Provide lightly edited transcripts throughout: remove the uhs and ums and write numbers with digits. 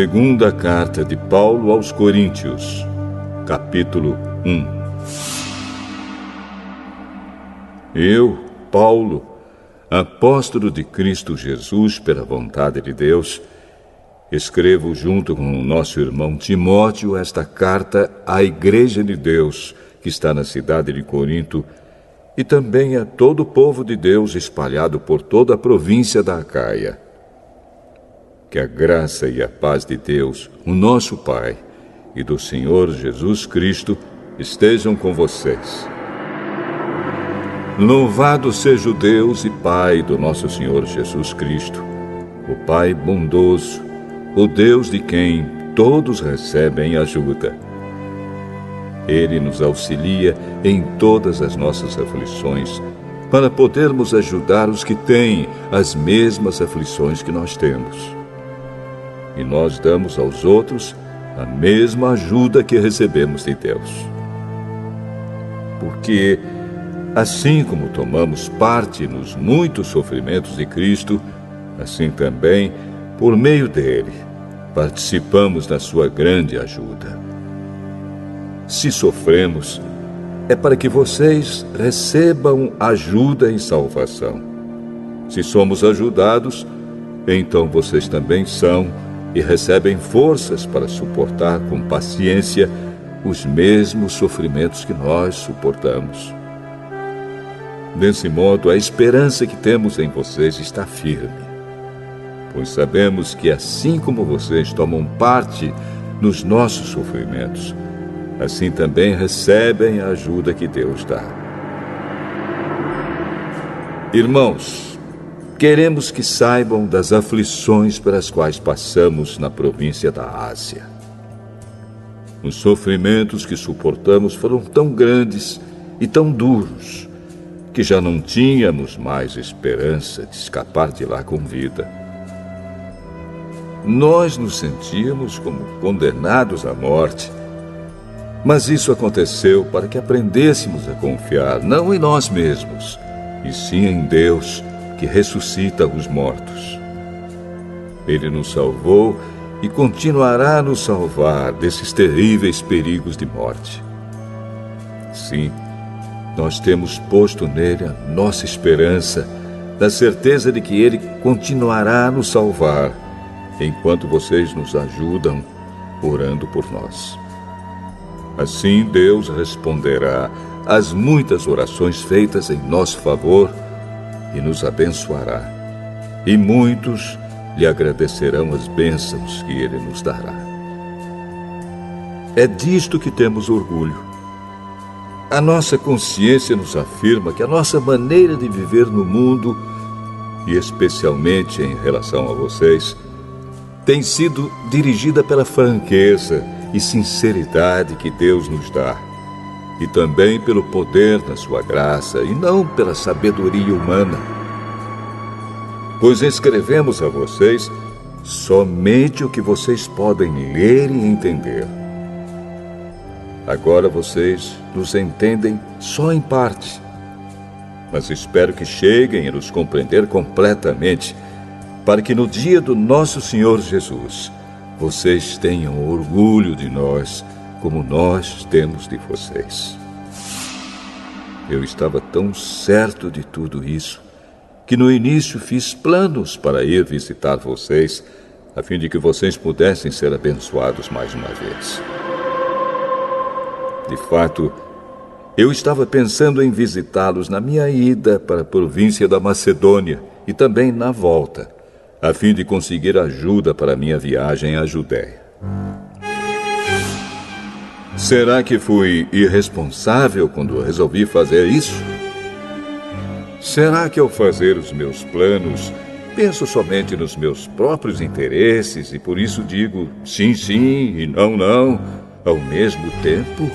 Segunda carta de Paulo aos Coríntios, capítulo 1. Eu, Paulo, apóstolo de Cristo Jesus pela vontade de Deus, escrevo junto com o nosso irmão Timóteo esta carta à Igreja de Deus que está na cidade de Corinto e também a todo o povo de Deus espalhado por toda a província da Acaia. Que a graça e a paz de Deus, o nosso Pai, e do Senhor Jesus Cristo estejam com vocês. Louvado seja o Deus e Pai do nosso Senhor Jesus Cristo, o Pai bondoso, o Deus de quem todos recebem ajuda. Ele nos auxilia em todas as nossas aflições, para podermos ajudar os que têm as mesmas aflições que nós temos. E nós damos aos outros a mesma ajuda que recebemos de Deus. Porque, assim como tomamos parte nos muitos sofrimentos de Cristo, assim também, por meio dele, participamos da sua grande ajuda. Se sofremos, é para que vocês recebam ajuda e salvação. Se somos ajudados, então vocês também são e recebem forças para suportar com paciência os mesmos sofrimentos que nós suportamos. Desse modo, a esperança que temos em vocês está firme, pois sabemos que assim como vocês tomam parte nos nossos sofrimentos, assim também recebem a ajuda que Deus dá. Irmãos, queremos que saibam das aflições pelas quais passamos na província da Ásia. Os sofrimentos que suportamos foram tão grandes e tão duros que já não tínhamos mais esperança de escapar de lá com vida. Nós nos sentíamos como condenados à morte, mas isso aconteceu para que aprendêssemos a confiar não em nós mesmos, e sim em Deus, que ressuscita os mortos. Ele nos salvou e continuará a nos salvar desses terríveis perigos de morte. Sim, nós temos posto nele a nossa esperança, na certeza de que ele continuará a nos salvar, enquanto vocês nos ajudam orando por nós. Assim Deus responderá às muitas orações feitas em nosso favor e nos abençoará, e muitos lhe agradecerão as bênçãos que ele nos dará. É disto que temos orgulho. A nossa consciência nos afirma que a nossa maneira de viver no mundo, e especialmente em relação a vocês, tem sido dirigida pela franqueza e sinceridade que Deus nos dá, e também pelo poder da sua graça, e não pela sabedoria humana. Pois escrevemos a vocês somente o que vocês podem ler e entender. Agora vocês nos entendem só em parte, mas espero que cheguem a nos compreender completamente, para que no dia do nosso Senhor Jesus, vocês tenham orgulho de nós, como nós temos de vocês. Eu estava tão certo de tudo isso, que no início fiz planos para ir visitar vocês, a fim de que vocês pudessem ser abençoados mais uma vez. De fato, eu estava pensando em visitá-los na minha ida para a província da Macedônia e também na volta, a fim de conseguir ajuda para a minha viagem à Judéia. Será que fui irresponsável quando resolvi fazer isso? Será que ao fazer os meus planos, penso somente nos meus próprios interesses e por isso digo sim, sim e não, não, ao mesmo tempo?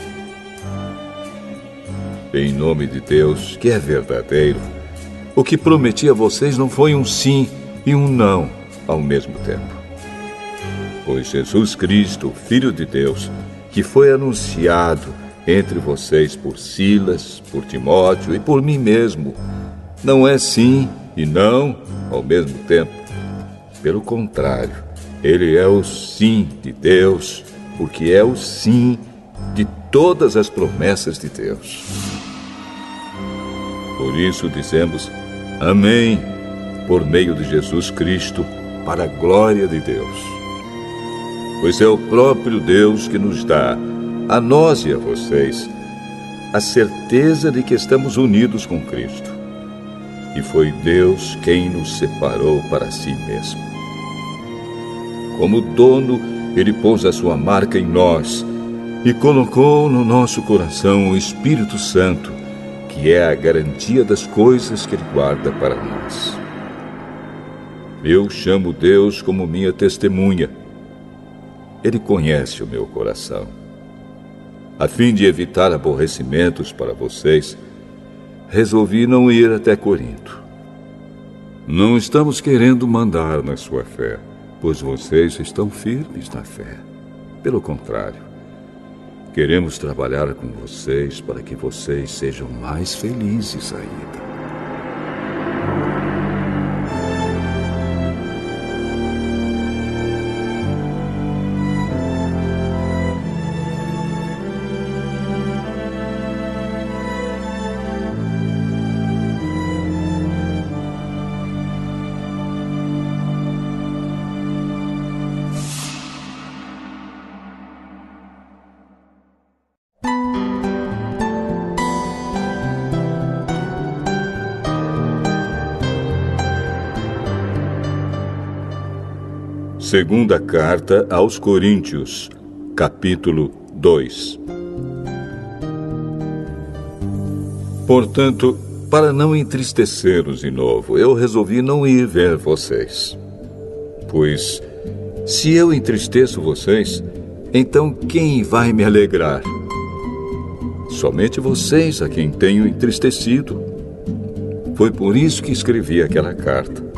Em nome de Deus, que é verdadeiro, o que prometi a vocês não foi um sim e um não ao mesmo tempo. Pois Jesus Cristo, o Filho de Deus, que foi anunciado entre vocês por Silas, por Timóteo e por mim mesmo, não é sim e não ao mesmo tempo. Pelo contrário, Ele é o sim de Deus, porque é o sim de todas as promessas de Deus. Por isso dizemos amém, por meio de Jesus Cristo, para a glória de Deus. Pois é o próprio Deus que nos dá, a nós e a vocês, a certeza de que estamos unidos com Cristo. E foi Deus quem nos separou para si mesmo. Como dono, Ele pôs a sua marca em nós e colocou no nosso coração o Espírito Santo, que é a garantia das coisas que Ele guarda para nós. Eu chamo Deus como minha testemunha. Ele conhece o meu coração. A fim de evitar aborrecimentos para vocês, resolvi não ir até Corinto. Não estamos querendo mandar na sua fé, pois vocês estão firmes na fé. Pelo contrário, queremos trabalhar com vocês para que vocês sejam mais felizes ainda. Segunda Carta aos Coríntios, capítulo 2. Portanto, para não entristecê-los de novo, eu resolvi não ir ver vocês. Pois, se eu entristeço vocês, então quem vai me alegrar? Somente vocês a quem tenho entristecido. Foi por isso que escrevi aquela carta.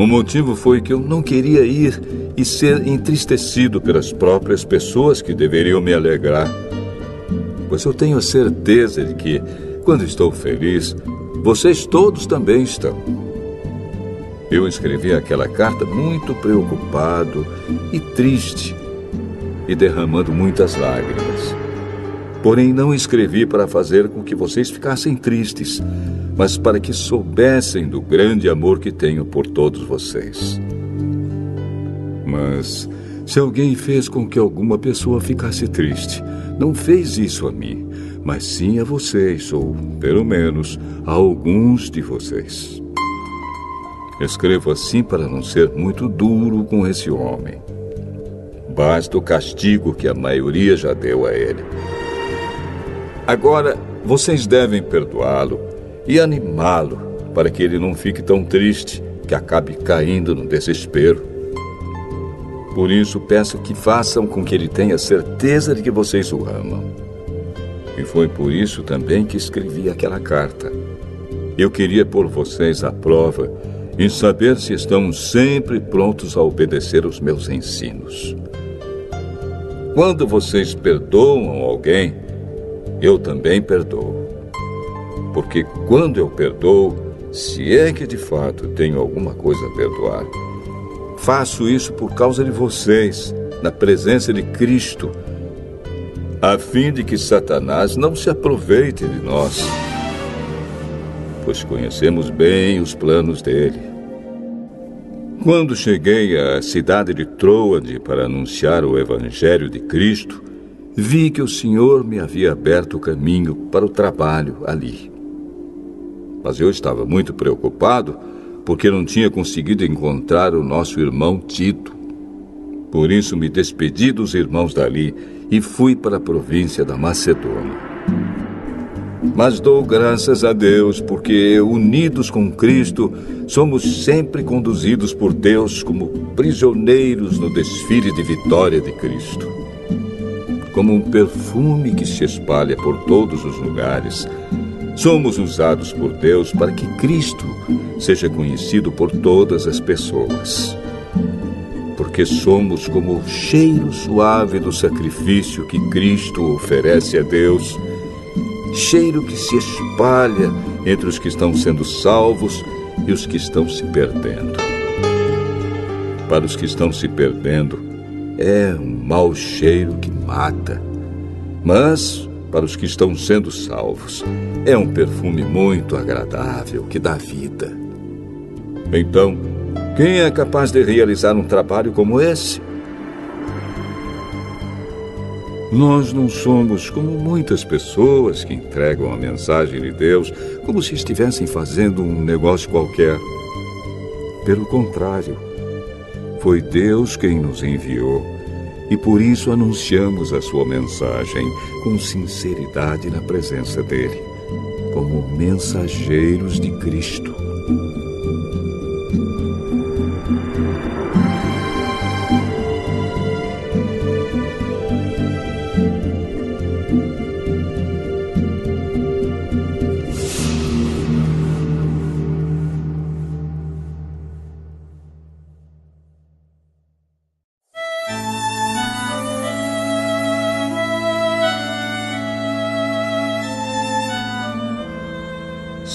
O motivo foi que eu não queria ir e ser entristecido pelas próprias pessoas que deveriam me alegrar. Pois eu tenho a certeza de que, quando estou feliz, vocês todos também estão. Eu escrevi aquela carta muito preocupado e triste e derramando muitas lágrimas. Porém, não escrevi para fazer com que vocês ficassem tristes, mas para que soubessem do grande amor que tenho por todos vocês. Mas, se alguém fez com que alguma pessoa ficasse triste, não fez isso a mim, mas sim a vocês, ou, pelo menos, a alguns de vocês. Escrevo assim para não ser muito duro com esse homem. Basta o castigo que a maioria já deu a ele. Agora, vocês devem perdoá-lo e animá-lo para que ele não fique tão triste que acabe caindo no desespero. Por isso, peço que façam com que ele tenha certeza de que vocês o amam. E foi por isso também que escrevi aquela carta. Eu queria pôr vocês à prova e saber se estão sempre prontos a obedecer os meus ensinos. Quando vocês perdoam alguém, eu também perdoo. Porque quando eu perdoo, se é que de fato tenho alguma coisa a perdoar, faço isso por causa de vocês, na presença de Cristo, a fim de que Satanás não se aproveite de nós, pois conhecemos bem os planos dele. Quando cheguei à cidade de Troade para anunciar o Evangelho de Cristo, vi que o Senhor me havia aberto o caminho para o trabalho ali. Mas eu estava muito preocupado porque não tinha conseguido encontrar o nosso irmão Tito. Por isso me despedi dos irmãos dali e fui para a província da Macedônia. Mas dou graças a Deus porque, unidos com Cristo, somos sempre conduzidos por Deus como prisioneiros no desfile de vitória de Cristo. Como um perfume que se espalha por todos os lugares, somos usados por Deus para que Cristo seja conhecido por todas as pessoas. Porque somos como o cheiro suave do sacrifício que Cristo oferece a Deus, cheiro que se espalha entre os que estão sendo salvos e os que estão se perdendo. para os que estão se perdendo, é um mau cheiro que mata. Mas, para os que estão sendo salvos, é um perfume muito agradável que dá vida. Então, quem é capaz de realizar um trabalho como esse? Nós não somos como muitas pessoas que entregam a mensagem de Deus como se estivessem fazendo um negócio qualquer. Pelo contrário, foi Deus quem nos enviou e por isso anunciamos a sua mensagem com sinceridade na presença dele, como mensageiros de Cristo.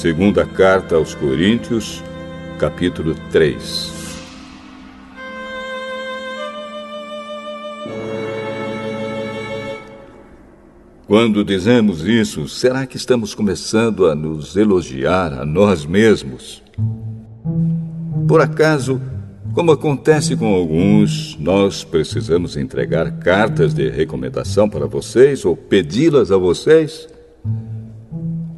Segunda carta aos Coríntios, capítulo 3. Quando dizemos isso, será que estamos começando a nos elogiar a nós mesmos? Por acaso, como acontece com alguns, nós precisamos entregar cartas de recomendação para vocês ou pedi-las a vocês?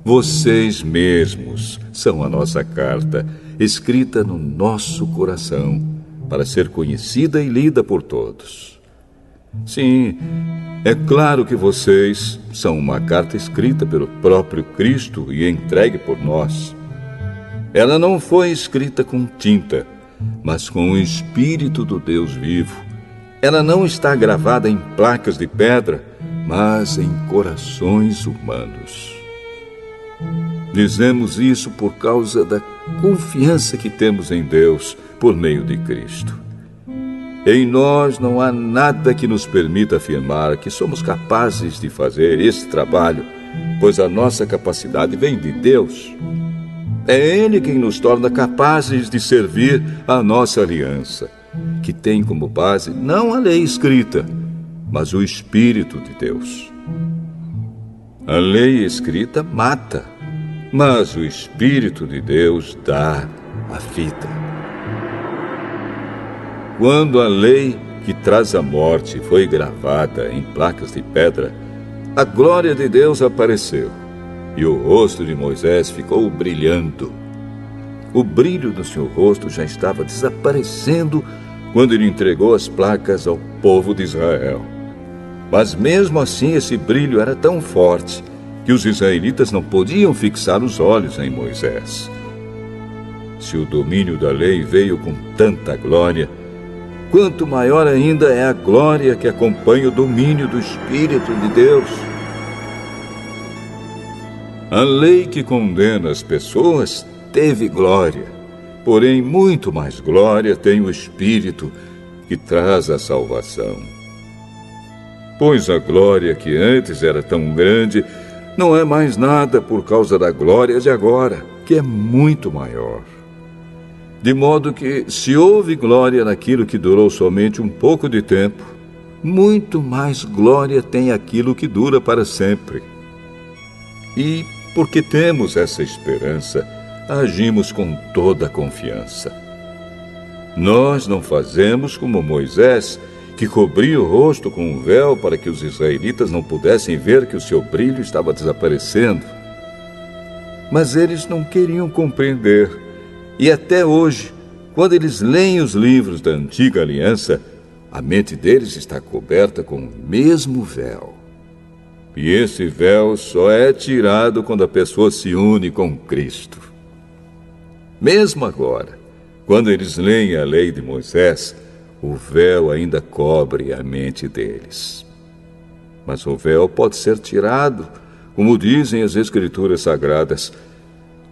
Vocês mesmos são a nossa carta, escrita no nosso coração, para ser conhecida e lida por todos. Sim, é claro que vocês são uma carta escrita pelo próprio Cristo e entregue por nós. Ela não foi escrita com tinta, mas com o Espírito do Deus vivo. Ela não está gravada em placas de pedra, mas em corações humanos. Dizemos isso por causa da confiança que temos em Deus por meio de Cristo. Em nós não há nada que nos permita afirmar que somos capazes de fazer esse trabalho, pois a nossa capacidade vem de Deus. É Ele quem nos torna capazes de servir a nossa aliança, que tem como base não a lei escrita, mas o Espírito de Deus. A lei escrita mata, mas o Espírito de Deus dá a vida. Quando a lei que traz a morte foi gravada em placas de pedra, a glória de Deus apareceu e o rosto de Moisés ficou brilhando. O brilho do seu rosto já estava desaparecendo quando ele entregou as placas ao povo de Israel. Mas mesmo assim esse brilho era tão forte que os israelitas não podiam fixar os olhos em Moisés. Se o domínio da lei veio com tanta glória, quanto maior ainda é a glória que acompanha o domínio do Espírito de Deus. A lei que condena as pessoas teve glória, porém muito mais glória tem o Espírito que traz a salvação. Pois a glória que antes era tão grande não é mais nada por causa da glória de agora, que é muito maior. De modo que, se houve glória naquilo que durou somente um pouco de tempo, muito mais glória tem aquilo que dura para sempre. E, porque temos essa esperança, agimos com toda a confiança. Nós não fazemos como Moisés, que cobria o rosto com um véu para que os israelitas não pudessem ver que o seu brilho estava desaparecendo. Mas eles não queriam compreender. E até hoje, quando eles leem os livros da Antiga Aliança, a mente deles está coberta com o mesmo véu. E esse véu só é tirado quando a pessoa se une com Cristo. Mesmo agora, quando eles leem a lei de Moisés, o véu ainda cobre a mente deles. Mas o véu pode ser tirado, como dizem as Escrituras Sagradas.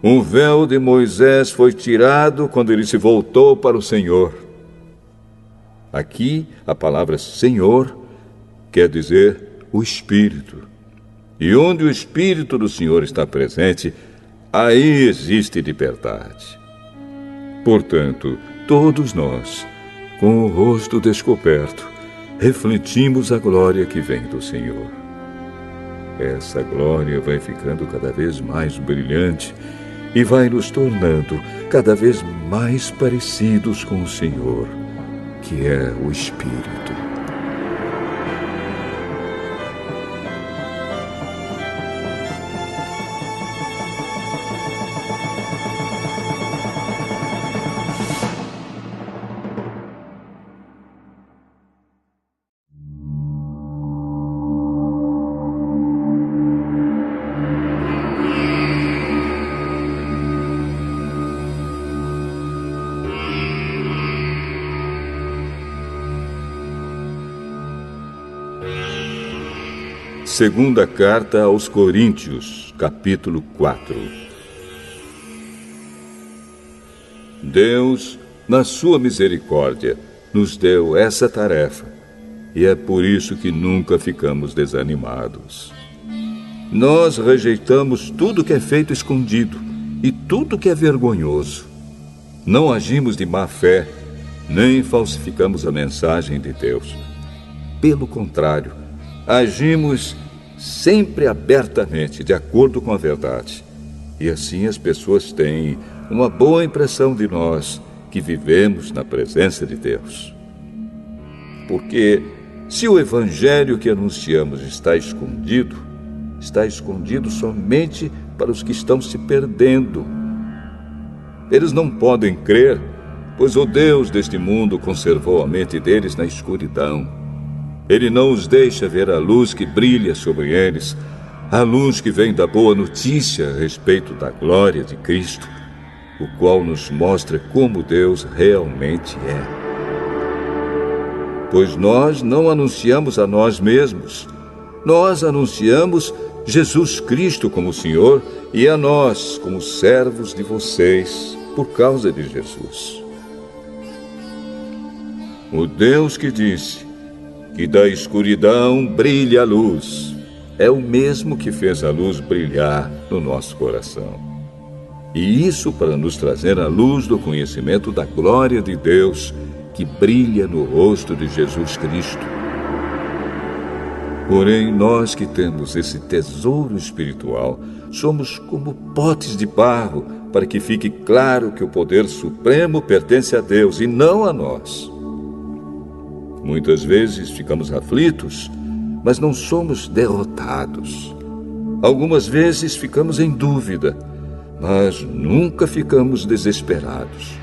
O véu de Moisés foi tirado quando ele se voltou para o Senhor. Aqui, a palavra Senhor quer dizer o Espírito. E onde o Espírito do Senhor está presente, aí existe liberdade. Portanto, todos nós, com o rosto descoberto, refletimos a glória que vem do Senhor. Essa glória vai ficando cada vez mais brilhante e vai nos tornando cada vez mais parecidos com o Senhor, que é o Espírito. Segunda Carta aos Coríntios, capítulo 4. Deus, na sua misericórdia, nos deu essa tarefa, e é por isso que nunca ficamos desanimados. Nós rejeitamos tudo que é feito escondido e tudo que é vergonhoso. Não agimos de má fé, nem falsificamos a mensagem de Deus. Pelo contrário, agimos sempre abertamente, de acordo com a verdade. E assim as pessoas têm uma boa impressão de nós, que vivemos na presença de Deus. Porque se o evangelho que anunciamos está escondido somente para os que estão se perdendo. Eles não podem crer, pois o Deus deste mundo conservou a mente deles na escuridão. Ele não os deixa ver a luz que brilha sobre eles, a luz que vem da boa notícia a respeito da glória de Cristo, o qual nos mostra como Deus realmente é. Pois nós não anunciamos a nós mesmos, nós anunciamos Jesus Cristo como Senhor e a nós como servos de vocês por causa de Jesus. O Deus que disse que da escuridão brilha a luz, é o mesmo que fez a luz brilhar no nosso coração. E isso para nos trazer a luz do conhecimento da glória de Deus que brilha no rosto de Jesus Cristo. Porém, nós que temos esse tesouro espiritual, somos como potes de barro, para que fique claro que o poder supremo pertence a Deus e não a nós. Muitas vezes ficamos aflitos, mas não somos derrotados. Algumas vezes ficamos em dúvida, mas nunca ficamos desesperados.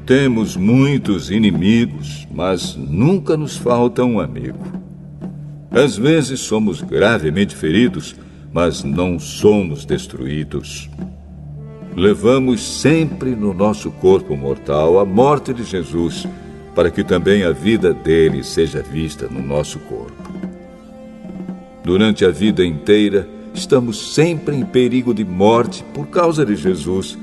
Temos muitos inimigos, mas nunca nos falta um amigo. Às vezes somos gravemente feridos, mas não somos destruídos. Levamos sempre no nosso corpo mortal a morte de Jesus, para que também a vida dele seja vista no nosso corpo. Durante a vida inteira, estamos sempre em perigo de morte por causa de Jesus,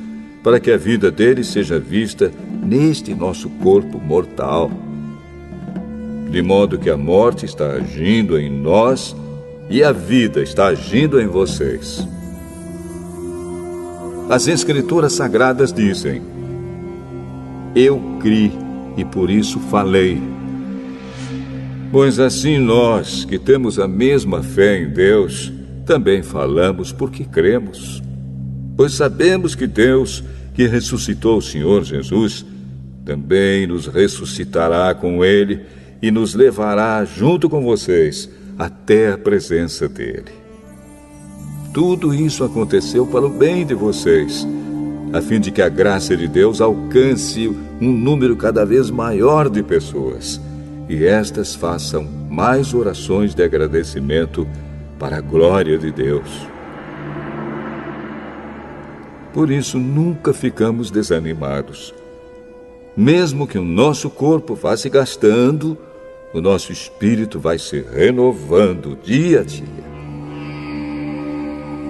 para que a vida dele seja vista neste nosso corpo mortal. De modo que a morte está agindo em nós e a vida está agindo em vocês. As Escrituras Sagradas dizem: eu criei e por isso falei. Pois assim nós, que temos a mesma fé em Deus, também falamos porque cremos. Pois sabemos que Deus, que ressuscitou o Senhor Jesus, também nos ressuscitará com Ele e nos levará junto com vocês até a presença dEle. Tudo isso aconteceu para o bem de vocês, a fim de que a graça de Deus alcance um número cada vez maior de pessoas, e estas façam mais orações de agradecimento para a glória de Deus. Por isso, nunca ficamos desanimados. Mesmo que o nosso corpo vá se gastando, o nosso espírito vai se renovando dia a dia.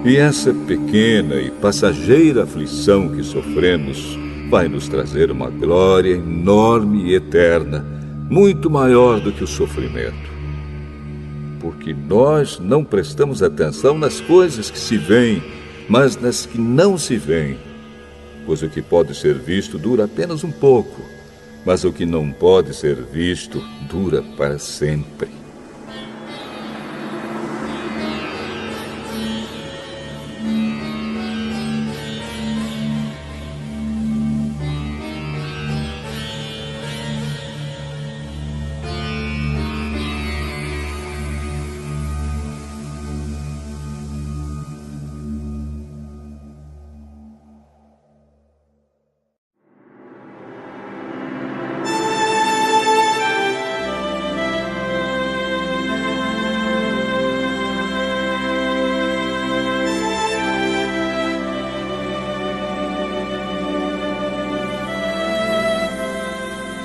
E essa pequena e passageira aflição que sofremos vai nos trazer uma glória enorme e eterna, muito maior do que o sofrimento. Porque nós não prestamos atenção nas coisas que se veem, mas nas que não se veem. Pois o que pode ser visto dura apenas um pouco, mas o que não pode ser visto dura para sempre.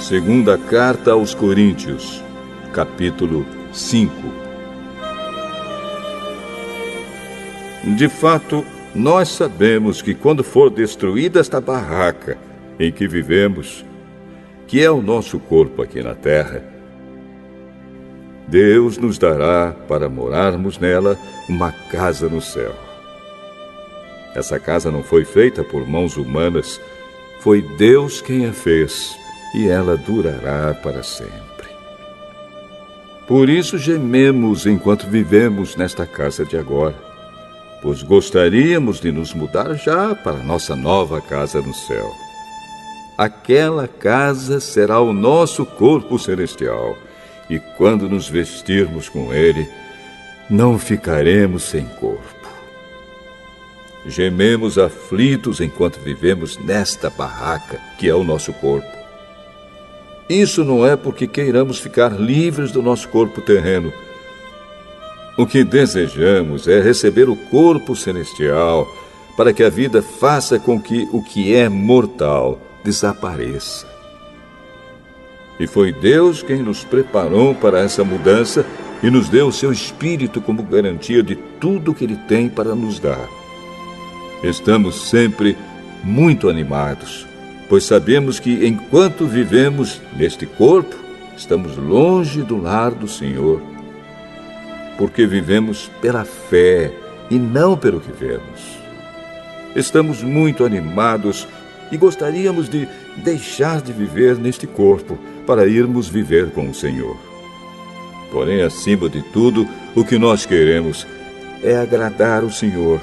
Segunda Carta aos Coríntios, capítulo 5. De fato, nós sabemos que quando for destruída esta barraca em que vivemos, que é o nosso corpo aqui na terra, Deus nos dará para morarmos nela uma casa no céu. Essa casa não foi feita por mãos humanas, foi Deus quem a fez. E ela durará para sempre. Por isso gememos enquanto vivemos nesta casa de agora, pois gostaríamos de nos mudar já para nossa nova casa no céu. Aquela casa será o nosso corpo celestial, e quando nos vestirmos com ele, não ficaremos sem corpo. Gememos aflitos enquanto vivemos nesta barraca, que é o nosso corpo. Isso não é porque queiramos ficar livres do nosso corpo terreno. O que desejamos é receber o corpo celestial, para que a vida faça com que o que é mortal desapareça. E foi Deus quem nos preparou para essa mudança e nos deu o seu Espírito como garantia de tudo que Ele tem para nos dar. Estamos sempre muito animados, pois sabemos que enquanto vivemos neste corpo, estamos longe do lar do Senhor, porque vivemos pela fé e não pelo que vemos. Estamos muito animados e gostaríamos de deixar de viver neste corpo para irmos viver com o Senhor. Porém, acima de tudo, o que nós queremos é agradar o Senhor,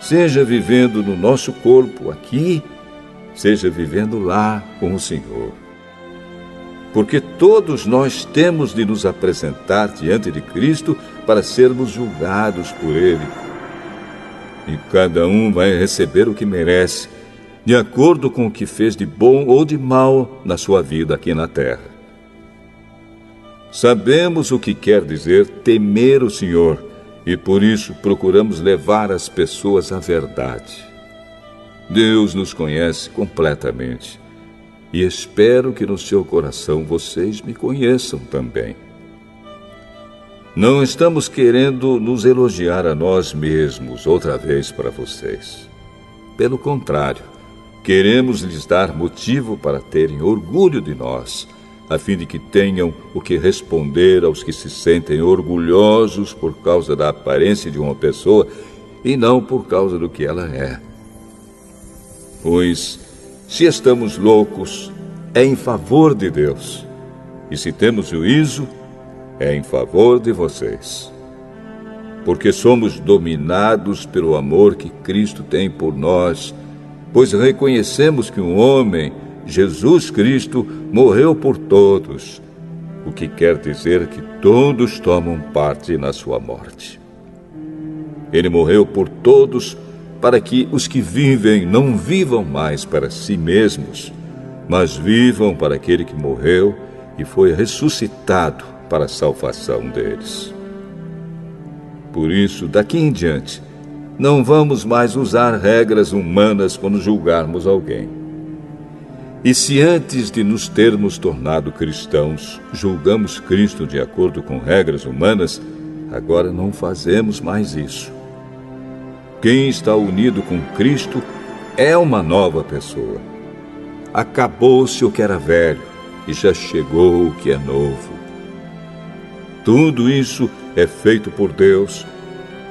seja vivendo no nosso corpo aqui, seja vivendo lá com o Senhor. Porque todos nós temos de nos apresentar diante de Cristo para sermos julgados por Ele. E cada um vai receber o que merece, de acordo com o que fez de bom ou de mal na sua vida aqui na terra. Sabemos o que quer dizer temer o Senhor, e por isso procuramos levar as pessoas à verdade. Deus nos conhece completamente e espero que no seu coração vocês me conheçam também. Não estamos querendo nos elogiar a nós mesmos outra vez para vocês. Pelo contrário, queremos lhes dar motivo para terem orgulho de nós, a fim de que tenham o que responder aos que se sentem orgulhosos por causa da aparência de uma pessoa e não por causa do que ela é. Pois, se estamos loucos, é em favor de Deus. E se temos juízo, é em favor de vocês. Porque somos dominados pelo amor que Cristo tem por nós, pois reconhecemos que um homem, Jesus Cristo, morreu por todos, o que quer dizer que todos tomam parte na sua morte. Ele morreu por todos, para que os que vivem não vivam mais para si mesmos, mas vivam para aquele que morreu e foi ressuscitado para a salvação deles. Por isso, daqui em diante, não vamos mais usar regras humanas quando julgarmos alguém. E se antes de nos termos tornado cristãos, julgamos Cristo de acordo com regras humanas, agora não fazemos mais isso. Quem está unido com Cristo é uma nova pessoa. Acabou-se o que era velho e já chegou o que é novo. Tudo isso é feito por Deus,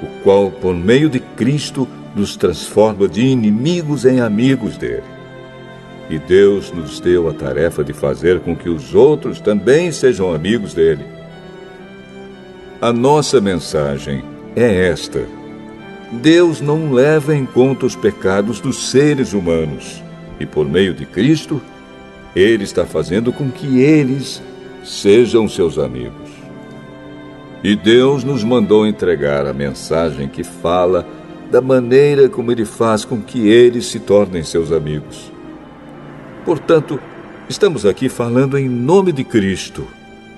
o qual, por meio de Cristo, nos transforma de inimigos em amigos dele. e Deus nos deu a tarefa de fazer com que os outros também sejam amigos dele. A nossa mensagem é esta: Deus não leva em conta os pecados dos seres humanos, e por meio de Cristo, Ele está fazendo com que eles sejam seus amigos. E Deus nos mandou entregar a mensagem que fala da maneira como Ele faz com que eles se tornem seus amigos. Portanto, estamos aqui falando em nome de Cristo,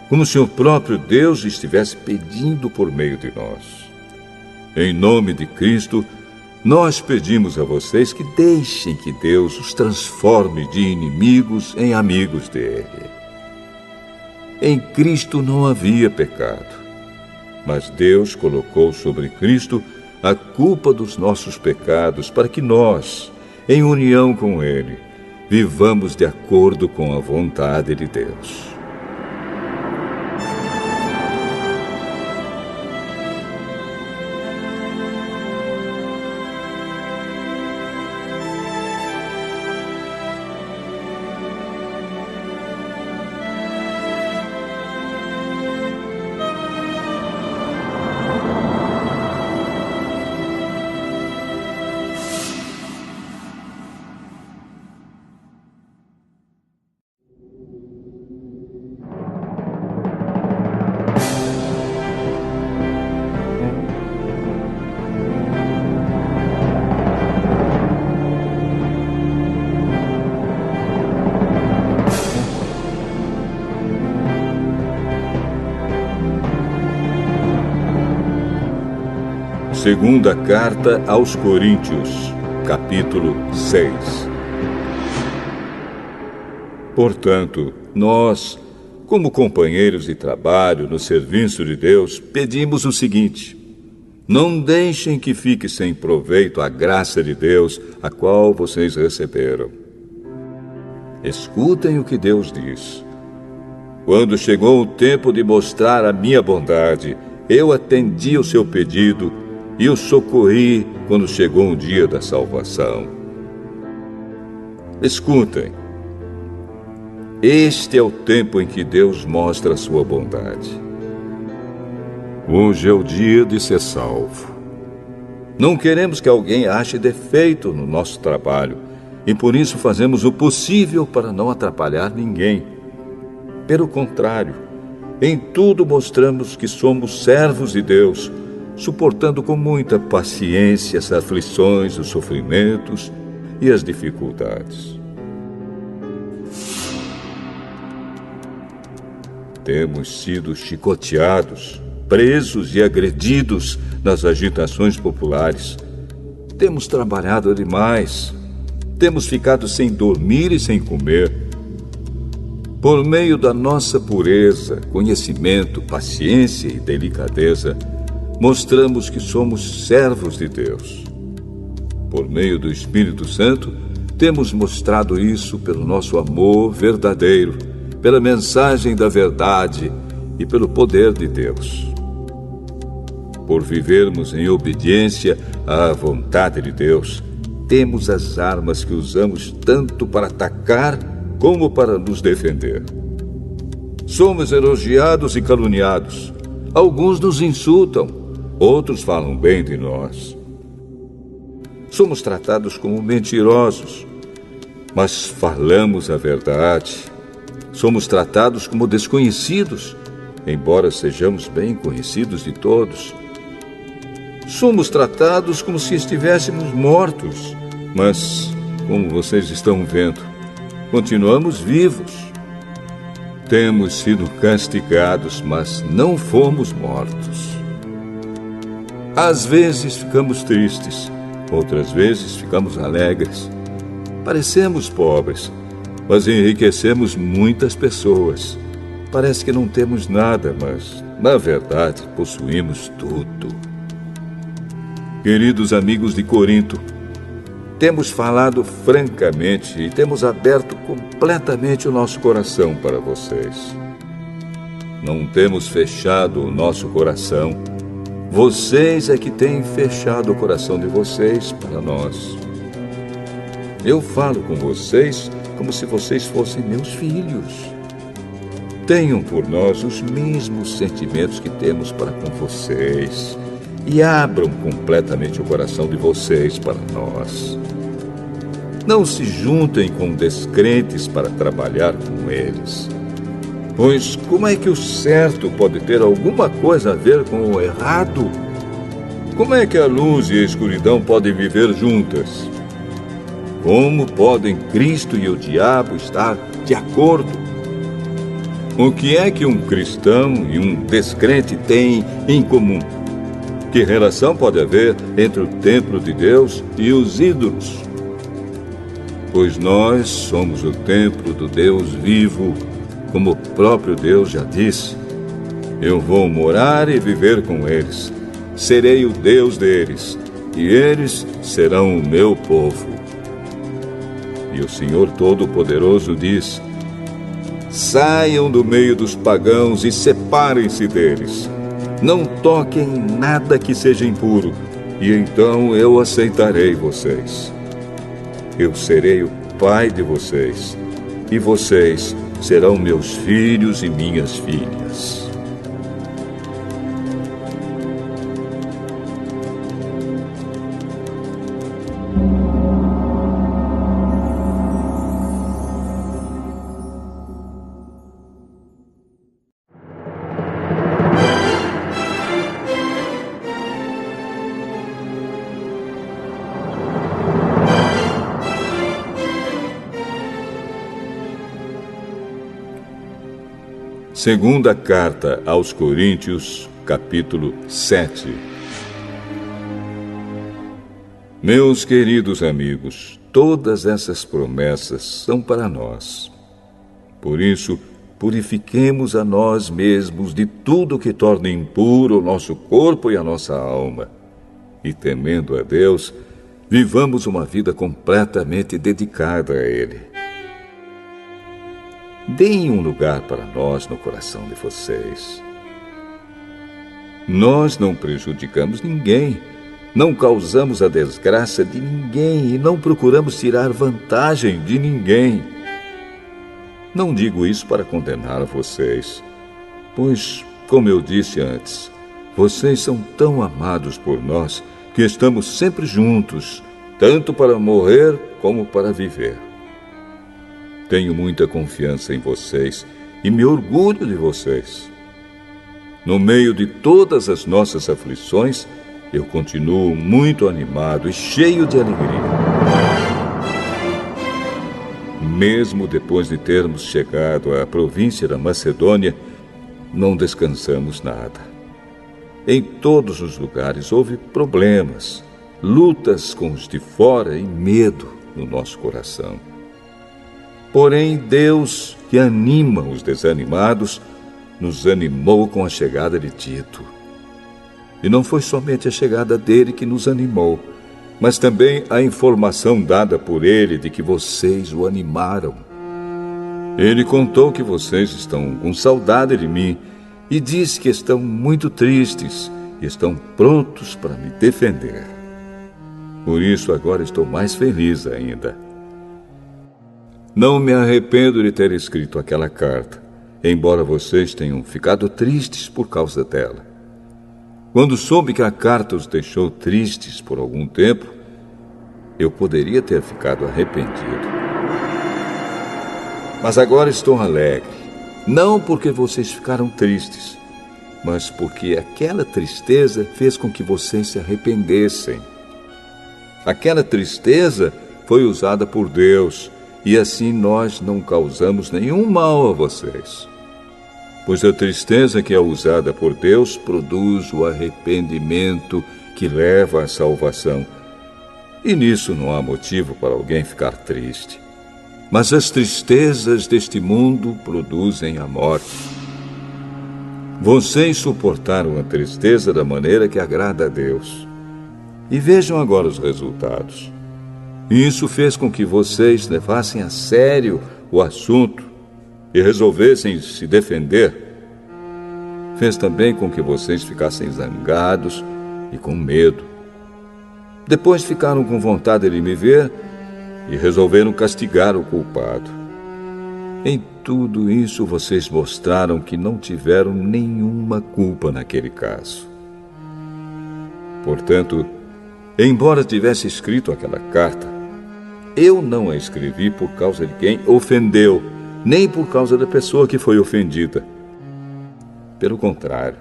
como se o próprio Deus estivesse pedindo por meio de nós. Em nome de Cristo, nós pedimos a vocês que deixem que Deus os transforme de inimigos em amigos dele. Em Cristo não havia pecado, mas Deus colocou sobre Cristo a culpa dos nossos pecados para que nós, em união com Ele, vivamos de acordo com a vontade de Deus. Segunda Carta aos Coríntios, capítulo 6. Portanto, nós, como companheiros de trabalho no serviço de Deus, pedimos o seguinte: não deixem que fique sem proveito a graça de Deus, a qual vocês receberam. Escutem o que Deus diz. Quando chegou o tempo de mostrar a minha bondade, eu atendi o seu pedido e o socorri quando chegou o dia da salvação. Escutem. Este é o tempo em que Deus mostra a sua bondade. Hoje é o dia de ser salvo. Não queremos que alguém ache defeito no nosso trabalho, e por isso fazemos o possível para não atrapalhar ninguém. Pelo contrário, em tudo mostramos que somos servos de Deus, suportando com muita paciência as aflições, os sofrimentos e as dificuldades. Temos sido chicoteados, presos e agredidos nas agitações populares. Temos trabalhado demais. Temos ficado sem dormir e sem comer. Por meio da nossa pureza, conhecimento, paciência e delicadeza, mostramos que somos servos de Deus. Por meio do Espírito Santo, temos mostrado isso pelo nosso amor verdadeiro, pela mensagem da verdade e pelo poder de Deus. Por vivermos em obediência à vontade de Deus, temos as armas que usamos tanto para atacar como para nos defender. Somos elogiados e caluniados. Alguns nos insultam, outros falam bem de nós. Somos tratados como mentirosos, mas falamos a verdade. Somos tratados como desconhecidos, embora sejamos bem conhecidos de todos. Somos tratados como se estivéssemos mortos, mas, como vocês estão vendo, continuamos vivos. Temos sido castigados, mas não fomos mortos. Às vezes ficamos tristes, outras vezes ficamos alegres. Parecemos pobres, mas enriquecemos muitas pessoas. Parece que não temos nada, mas, na verdade, possuímos tudo. Queridos amigos de Corinto, temos falado francamente e temos aberto completamente o nosso coração para vocês. Não temos fechado o nosso coração. Vocês é que têm fechado o coração de vocês para nós. Eu falo com vocês como se vocês fossem meus filhos. Tenham por nós os mesmos sentimentos que temos para com vocês e abram completamente o coração de vocês para nós. Não se juntem com descrentes para trabalhar com eles. Pois como é que o certo pode ter alguma coisa a ver com o errado? Como é que a luz e a escuridão podem viver juntas? Como podem Cristo e o diabo estar de acordo? O que é que um cristão e um descrente têm em comum? Que relação pode haver entre o templo de Deus e os ídolos? Pois nós somos o templo do Deus vivo, como o próprio Deus já disse. Eu vou morar e viver com eles. Serei o Deus deles, e eles serão o meu povo. E o Senhor Todo-Poderoso diz: saiam do meio dos pagãos e separem-se deles. Não toquem em nada que seja impuro, e então eu aceitarei vocês. Eu serei o pai de vocês, e vocês serão meus filhos e minhas filhas. Segunda carta aos Coríntios, capítulo 7. Meus queridos amigos, todas essas promessas são para nós. Por isso, purifiquemos a nós mesmos de tudo que torne impuro o nosso corpo e a nossa alma. E, temendo a Deus, vivamos uma vida completamente dedicada a Ele. Deem um lugar para nós no coração de vocês. Nós não prejudicamos ninguém, não causamos a desgraça de ninguém e não procuramos tirar vantagem de ninguém. Não digo isso para condenar vocês, pois, como eu disse antes, vocês são tão amados por nós que estamos sempre juntos, tanto para morrer como para viver. Tenho muita confiança em vocês e me orgulho de vocês. No meio de todas as nossas aflições, eu continuo muito animado e cheio de alegria. Mesmo depois de termos chegado à província da Macedônia, não descansamos nada. Em todos os lugares houve problemas, lutas com os de fora e medo no nosso coração. Porém, Deus, que anima os desanimados, nos animou com a chegada de Tito. E não foi somente a chegada dele que nos animou, mas também a informação dada por ele de que vocês o animaram. Ele contou que vocês estão com saudade de mim e disse que estão muito tristes e estão prontos para me defender. Por isso, agora estou mais feliz ainda. Não me arrependo de ter escrito aquela carta, embora vocês tenham ficado tristes por causa dela. Quando soube que a carta os deixou tristes por algum tempo, eu poderia ter ficado arrependido. Mas agora estou alegre, não porque vocês ficaram tristes, mas porque aquela tristeza fez com que vocês se arrependessem. Aquela tristeza foi usada por Deus, e assim nós não causamos nenhum mal a vocês. Pois a tristeza que é usada por Deus produz o arrependimento que leva à salvação. E nisso não há motivo para alguém ficar triste. Mas as tristezas deste mundo produzem a morte. Vocês suportaram a tristeza da maneira que agrada a Deus. E vejam agora os resultados. Isso fez com que vocês levassem a sério o assunto e resolvessem se defender. Fez também com que vocês ficassem zangados e com medo. Depois ficaram com vontade de me ver e resolveram castigar o culpado. Em tudo isso, vocês mostraram que não tiveram nenhuma culpa naquele caso. Portanto, embora tivesse escrito aquela carta, eu não a escrevi por causa de quem ofendeu, nem por causa da pessoa que foi ofendida. Pelo contrário,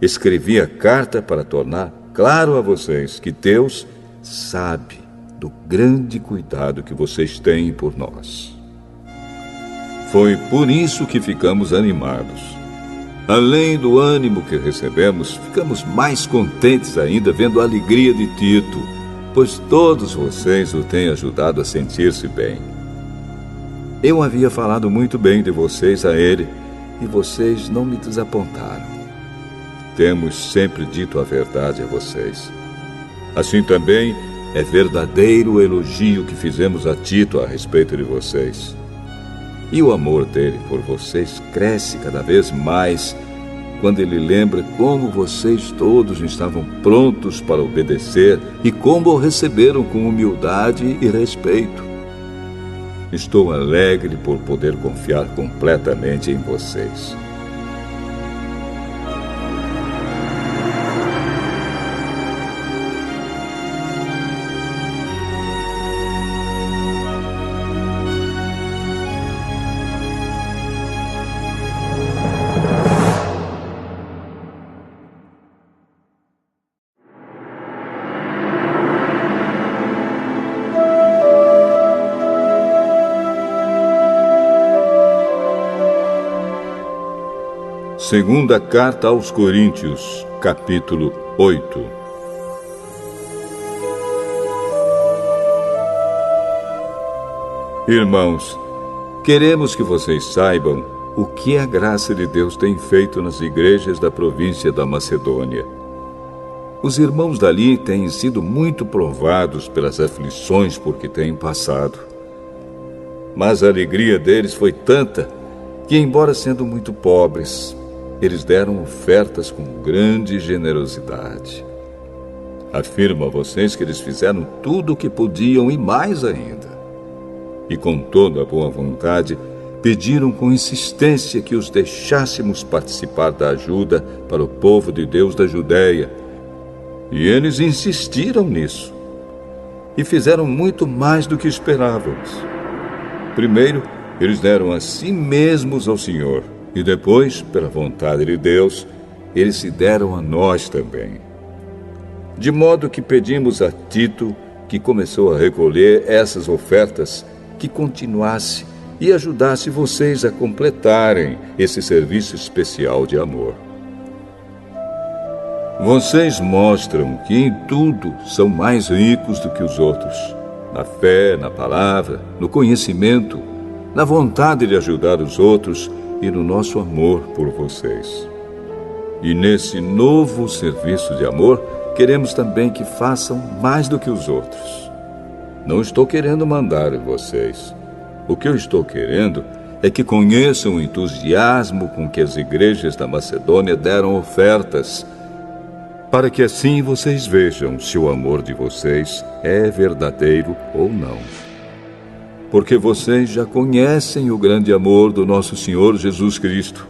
escrevi a carta para tornar claro a vocês que Deus sabe do grande cuidado que vocês têm por nós. Foi por isso que ficamos animados. Além do ânimo que recebemos, ficamos mais contentes ainda vendo a alegria de Tito, pois todos vocês o têm ajudado a sentir-se bem. Eu havia falado muito bem de vocês a ele, e vocês não me desapontaram. Temos sempre dito a verdade a vocês. Assim também é verdadeiro o elogio que fizemos a Tito a respeito de vocês. E o amor dele por vocês cresce cada vez mais quando ele lembra como vocês todos estavam prontos para obedecer e como o receberam com humildade e respeito. Estou alegre por poder confiar completamente em vocês. Segunda Carta aos Coríntios, capítulo 8. Irmãos, queremos que vocês saibam o que a graça de Deus tem feito nas igrejas da província da Macedônia. Os irmãos dali têm sido muito provados pelas aflições por que têm passado. Mas a alegria deles foi tanta que, embora sendo muito pobres, eles deram ofertas com grande generosidade. Afirmo a vocês que eles fizeram tudo o que podiam e mais ainda. E com toda a boa vontade, pediram com insistência que os deixássemos participar da ajuda para o povo de Deus da Judéia. E eles insistiram nisso. E fizeram muito mais do que esperávamos. Primeiro, eles deram a si mesmos ao Senhor. E depois, pela vontade de Deus, eles se deram a nós também. De modo que pedimos a Tito, que começou a recolher essas ofertas, que continuasse e ajudasse vocês a completarem esse serviço especial de amor. Vocês mostram que em tudo são mais ricos do que os outros, na fé, na palavra, no conhecimento, na vontade de ajudar os outros e no nosso amor por vocês. E nesse novo serviço de amor, queremos também que façam mais do que os outros. Não estou querendo mandar em vocês. O que eu estou querendo é que conheçam o entusiasmo com que as igrejas da Macedônia deram ofertas, para que assim vocês vejam se o amor de vocês é verdadeiro ou não. Porque vocês já conhecem o grande amor do nosso Senhor Jesus Cristo.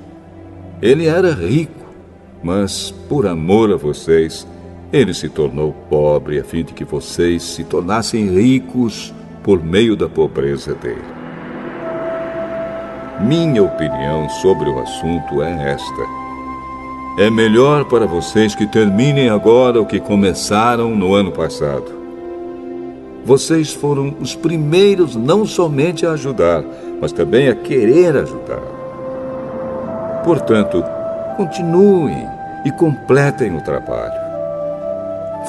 Ele era rico, mas por amor a vocês, ele se tornou pobre a fim de que vocês se tornassem ricos por meio da pobreza dele. Minha opinião sobre o assunto é esta: é melhor para vocês que terminem agora o que começaram no ano passado. Vocês foram os primeiros não somente a ajudar, mas também a querer ajudar. Portanto, continuem e completem o trabalho.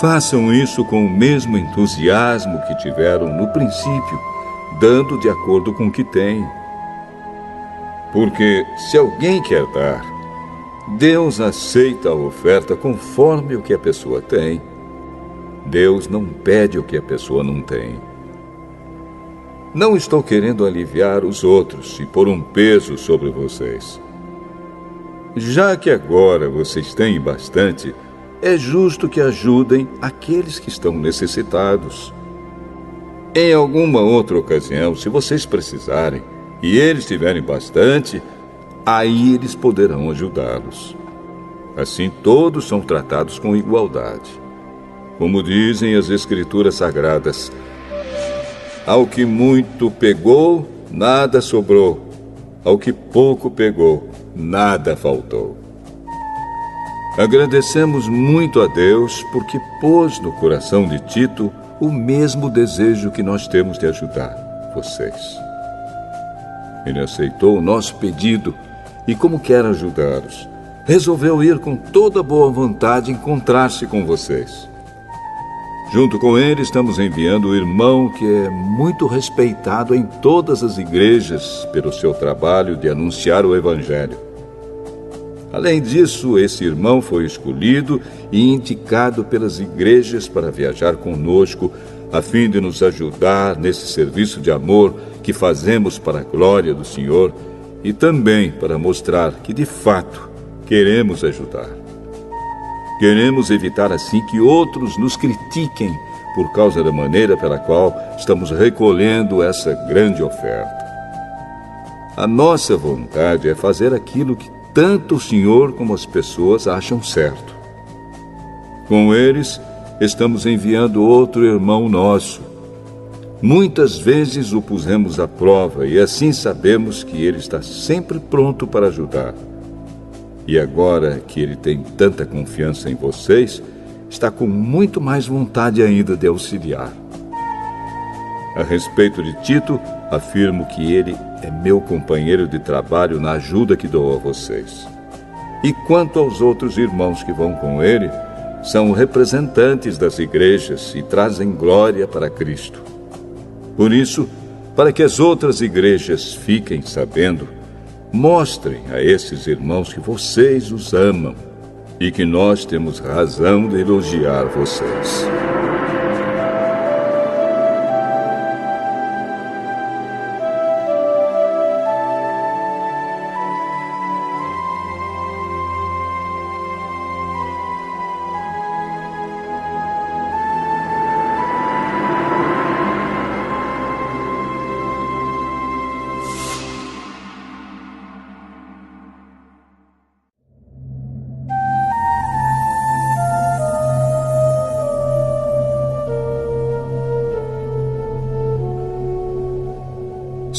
Façam isso com o mesmo entusiasmo que tiveram no princípio, dando de acordo com o que têm. Porque se alguém quer dar, Deus aceita a oferta conforme o que a pessoa tem. Deus não pede o que a pessoa não tem. Não estou querendo aliviar os outros e pôr um peso sobre vocês. Já que agora vocês têm bastante, é justo que ajudem aqueles que estão necessitados. Em alguma outra ocasião, se vocês precisarem, e eles tiverem bastante, aí eles poderão ajudá-los. Assim todos são tratados com igualdade. Como dizem as Escrituras Sagradas, ao que muito pegou, nada sobrou. Ao que pouco pegou, nada faltou. Agradecemos muito a Deus porque pôs no coração de Tito o mesmo desejo que nós temos de ajudar vocês. Ele aceitou o nosso pedido e, como quer ajudá-los, resolveu ir com toda boa vontade encontrar-se com vocês. Junto com ele, estamos enviando o irmão que é muito respeitado em todas as igrejas pelo seu trabalho de anunciar o Evangelho. Além disso, esse irmão foi escolhido e indicado pelas igrejas para viajar conosco, a fim de nos ajudar nesse serviço de amor que fazemos para a glória do Senhor e também para mostrar que, de fato, queremos ajudar. Queremos evitar assim que outros nos critiquem por causa da maneira pela qual estamos recolhendo essa grande oferta. A nossa vontade é fazer aquilo que tanto o Senhor como as pessoas acham certo. Com eles, estamos enviando outro irmão nosso. Muitas vezes o pusemos à prova e assim sabemos que ele está sempre pronto para ajudar. E agora que ele tem tanta confiança em vocês, está com muito mais vontade ainda de auxiliar. A respeito de Tito, afirmo que ele é meu companheiro de trabalho na ajuda que dou a vocês. E quanto aos outros irmãos que vão com ele, são representantes das igrejas e trazem glória para Cristo. Por isso, para que as outras igrejas fiquem sabendo, mostrem a esses irmãos que vocês os amam e que nós temos razão de elogiar vocês.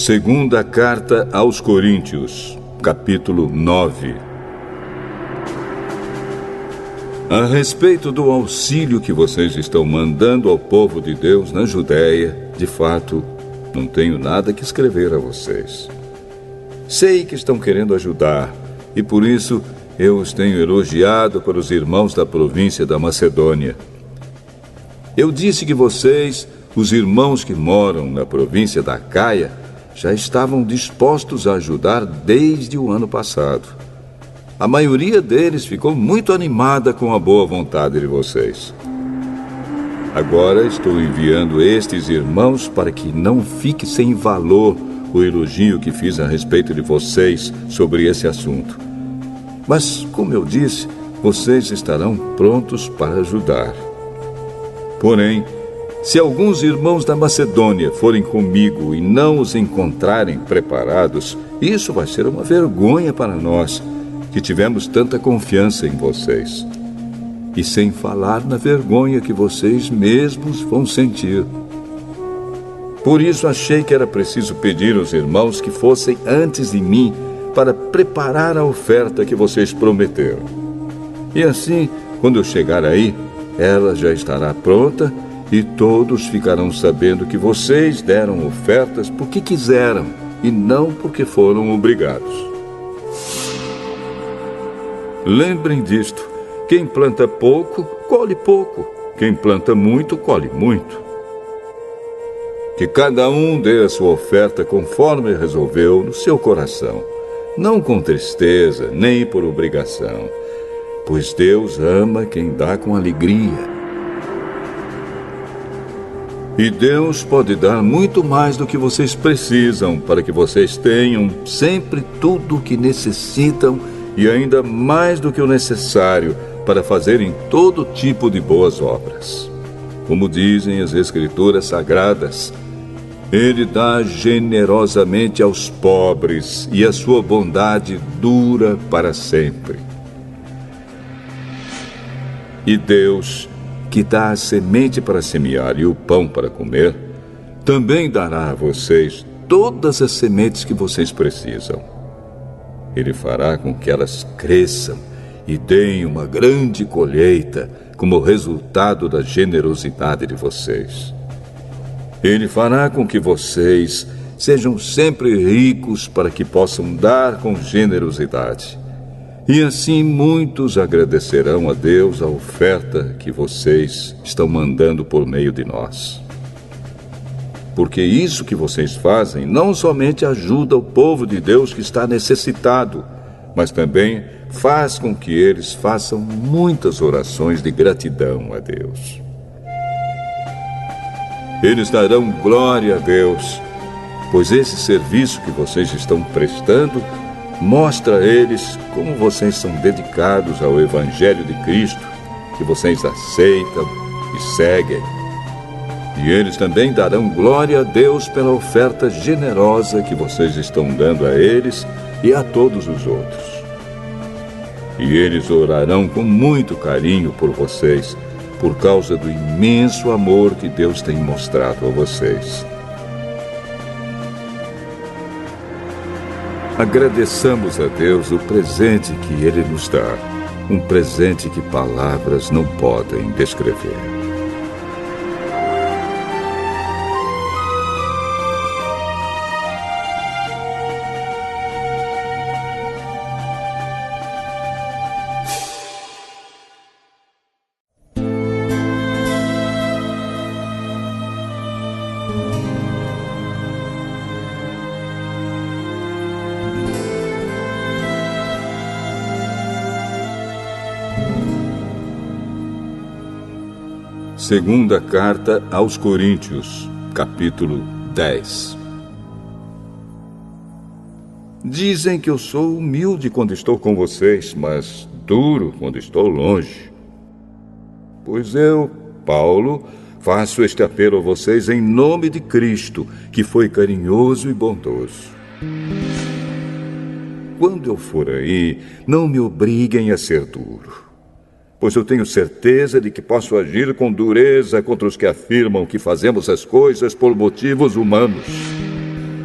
Segunda Carta aos Coríntios, capítulo 9. A respeito do auxílio que vocês estão mandando ao povo de Deus na Judéia, de fato, não tenho nada que escrever a vocês. Sei que estão querendo ajudar, e por isso eu os tenho elogiado para os irmãos da província da Macedônia. Eu disse que vocês, os irmãos que moram na província da Acaia, já estavam dispostos a ajudar desde o ano passado. A maioria deles ficou muito animada com a boa vontade de vocês. Agora estou enviando estes irmãos para que não fique sem valor o elogio que fiz a respeito de vocês sobre esse assunto. Mas, como eu disse, vocês estarão prontos para ajudar. Porém, se alguns irmãos da Macedônia forem comigo e não os encontrarem preparados, isso vai ser uma vergonha para nós, que tivemos tanta confiança em vocês. E sem falar na vergonha que vocês mesmos vão sentir. Por isso achei que era preciso pedir aos irmãos que fossem antes de mim para preparar a oferta que vocês prometeram. E assim, quando eu chegar aí, ela já estará pronta e todos ficarão sabendo que vocês deram ofertas porque quiseram e não porque foram obrigados. Lembrem disto: quem planta pouco, colhe pouco. Quem planta muito, colhe muito. Que cada um dê a sua oferta conforme resolveu no seu coração, não com tristeza, nem por obrigação, pois Deus ama quem dá com alegria. E Deus pode dar muito mais do que vocês precisam para que vocês tenham sempre tudo o que necessitam e ainda mais do que o necessário para fazerem todo tipo de boas obras. Como dizem as Escrituras Sagradas, Ele dá generosamente aos pobres e a sua bondade dura para sempre. E Deus, que dá a semente para semear e o pão para comer, também dará a vocês todas as sementes que vocês precisam. Ele fará com que elas cresçam e deem uma grande colheita como resultado da generosidade de vocês. Ele fará com que vocês sejam sempre ricos para que possam dar com generosidade. E assim muitos agradecerão a Deus a oferta que vocês estão mandando por meio de nós. Porque isso que vocês fazem não somente ajuda o povo de Deus que está necessitado, mas também faz com que eles façam muitas orações de gratidão a Deus. Eles darão glória a Deus, pois esse serviço que vocês estão prestando mostra a eles como vocês são dedicados ao Evangelho de Cristo, que vocês aceitam e seguem. E eles também darão glória a Deus pela oferta generosa que vocês estão dando a eles e a todos os outros. E eles orarão com muito carinho por vocês, por causa do imenso amor que Deus tem mostrado a vocês. Agradeçamos a Deus o presente que Ele nos dá, um presente que palavras não podem descrever. Segunda Carta aos Coríntios, capítulo 10. Dizem que eu sou humilde quando estou com vocês, mas duro quando estou longe. Pois eu, Paulo, faço este apelo a vocês em nome de Cristo, que foi carinhoso e bondoso. Quando eu for aí, não me obriguem a ser duro, pois eu tenho certeza de que posso agir com dureza contra os que afirmam que fazemos as coisas por motivos humanos.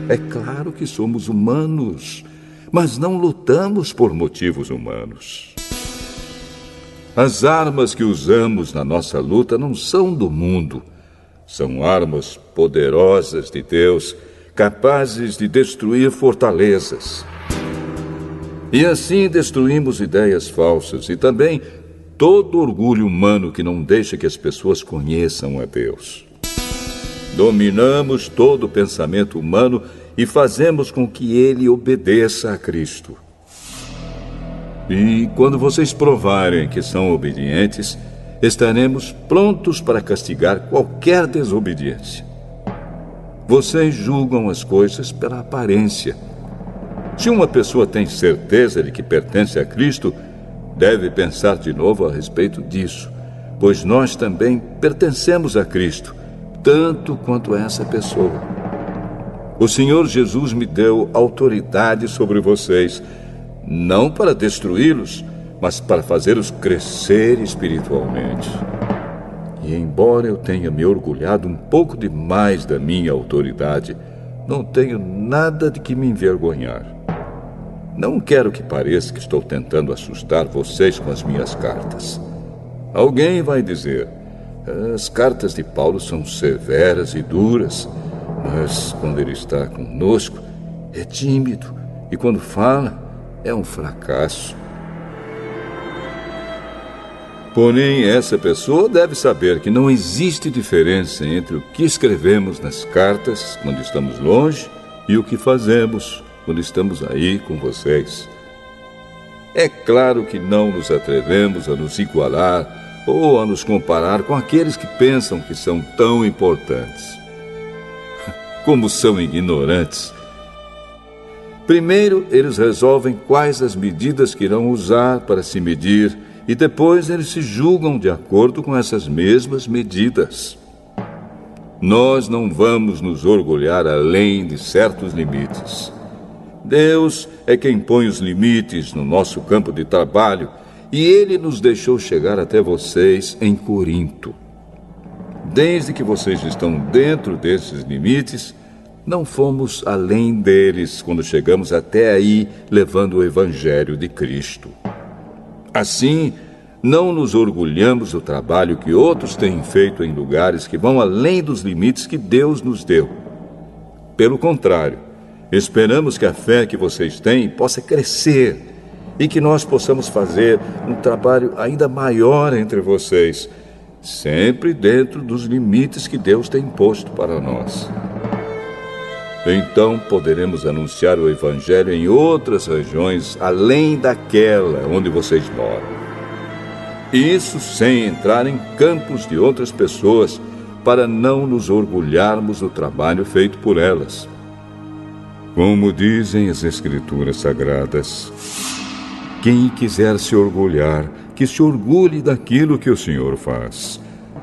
É claro que somos humanos, mas não lutamos por motivos humanos. As armas que usamos na nossa luta não são do mundo. São armas poderosas de Deus, capazes de destruir fortalezas. E assim destruímos ideias falsas e também todo orgulho humano que não deixa que as pessoas conheçam a Deus. Dominamos todo o pensamento humano e fazemos com que ele obedeça a Cristo. E quando vocês provarem que são obedientes, estaremos prontos para castigar qualquer desobediência. Vocês julgam as coisas pela aparência. Se uma pessoa tem certeza de que pertence a Cristo, deve pensar de novo a respeito disso, pois nós também pertencemos a Cristo, tanto quanto a essa pessoa. O Senhor Jesus me deu autoridade sobre vocês, não para destruí-los, mas para fazê-los crescer espiritualmente. E embora eu tenha me orgulhado um pouco demais da minha autoridade, não tenho nada de que me envergonhar. Não quero que pareça que estou tentando assustar vocês com as minhas cartas. Alguém vai dizer: as cartas de Paulo são severas e duras, mas quando ele está conosco, é tímido, e quando fala, é um fracasso. Porém, essa pessoa deve saber que não existe diferença entre o que escrevemos nas cartas quando estamos longe e o que fazemos quando estamos aí com vocês. É claro que não nos atrevemos a nos igualar ou a nos comparar com aqueles que pensam que são tão importantes. Como são ignorantes! Primeiro, eles resolvem quais as medidas que irão usar para se medir e depois eles se julgam de acordo com essas mesmas medidas. nós não vamos nos orgulhar além de certos limites. Deus é quem põe os limites no nosso campo de trabalho e Ele nos deixou chegar até vocês em Corinto. Desde que vocês estão dentro desses limites, não fomos além deles quando chegamos até aí levando o Evangelho de Cristo. Assim, não nos orgulhamos do trabalho que outros têm feito em lugares que vão além dos limites que Deus nos deu. Pelo contrário, esperamos que a fé que vocês têm possa crescer e que nós possamos fazer um trabalho ainda maior entre vocês, sempre dentro dos limites que Deus tem imposto para nós. Então poderemos anunciar o Evangelho em outras regiões além daquela onde vocês moram. Isso sem entrar em campos de outras pessoas, para não nos orgulharmos do trabalho feito por elas. Como dizem as Escrituras Sagradas, quem quiser se orgulhar, que se orgulhe daquilo que o Senhor faz,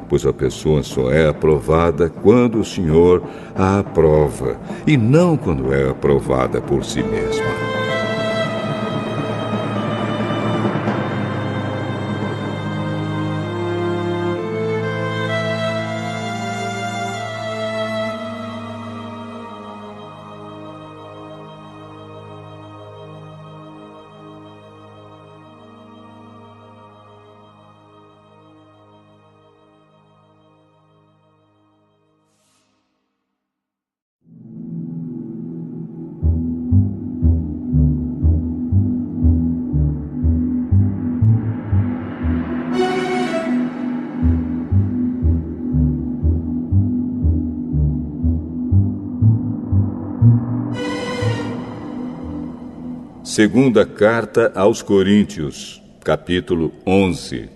pois a pessoa só é aprovada quando o Senhor a aprova, e não quando é aprovada por si mesma. Segunda Carta aos Coríntios, capítulo 11.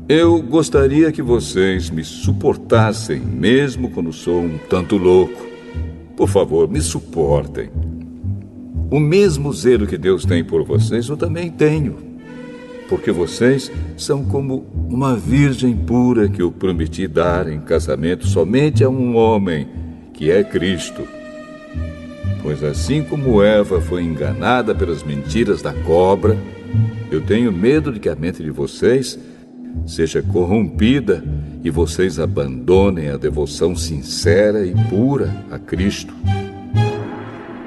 Eu gostaria que vocês me suportassem, mesmo quando sou um tanto louco. Por favor, me suportem. O mesmo zelo que Deus tem por vocês, eu também tenho. Porque vocês são como uma virgem pura que eu prometi dar em casamento somente a um homem, que é Cristo. Pois assim como Eva foi enganada pelas mentiras da cobra, eu tenho medo de que a mente de vocês seja corrompida e vocês abandonem a devoção sincera e pura a Cristo.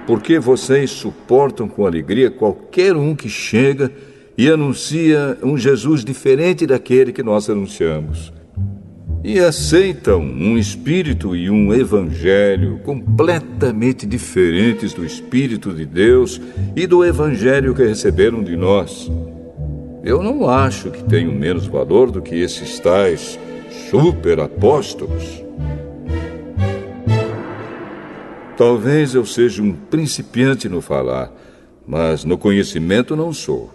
Porque vocês suportam com alegria qualquer um que chega e anuncia um Jesus diferente daquele que nós anunciamos. E aceitam um espírito e um evangelho completamente diferentes do Espírito de Deus e do evangelho que receberam de nós. Eu não acho que tenho menos valor do que esses tais super-apóstolos. Talvez eu seja um principiante no falar, mas no conhecimento não sou.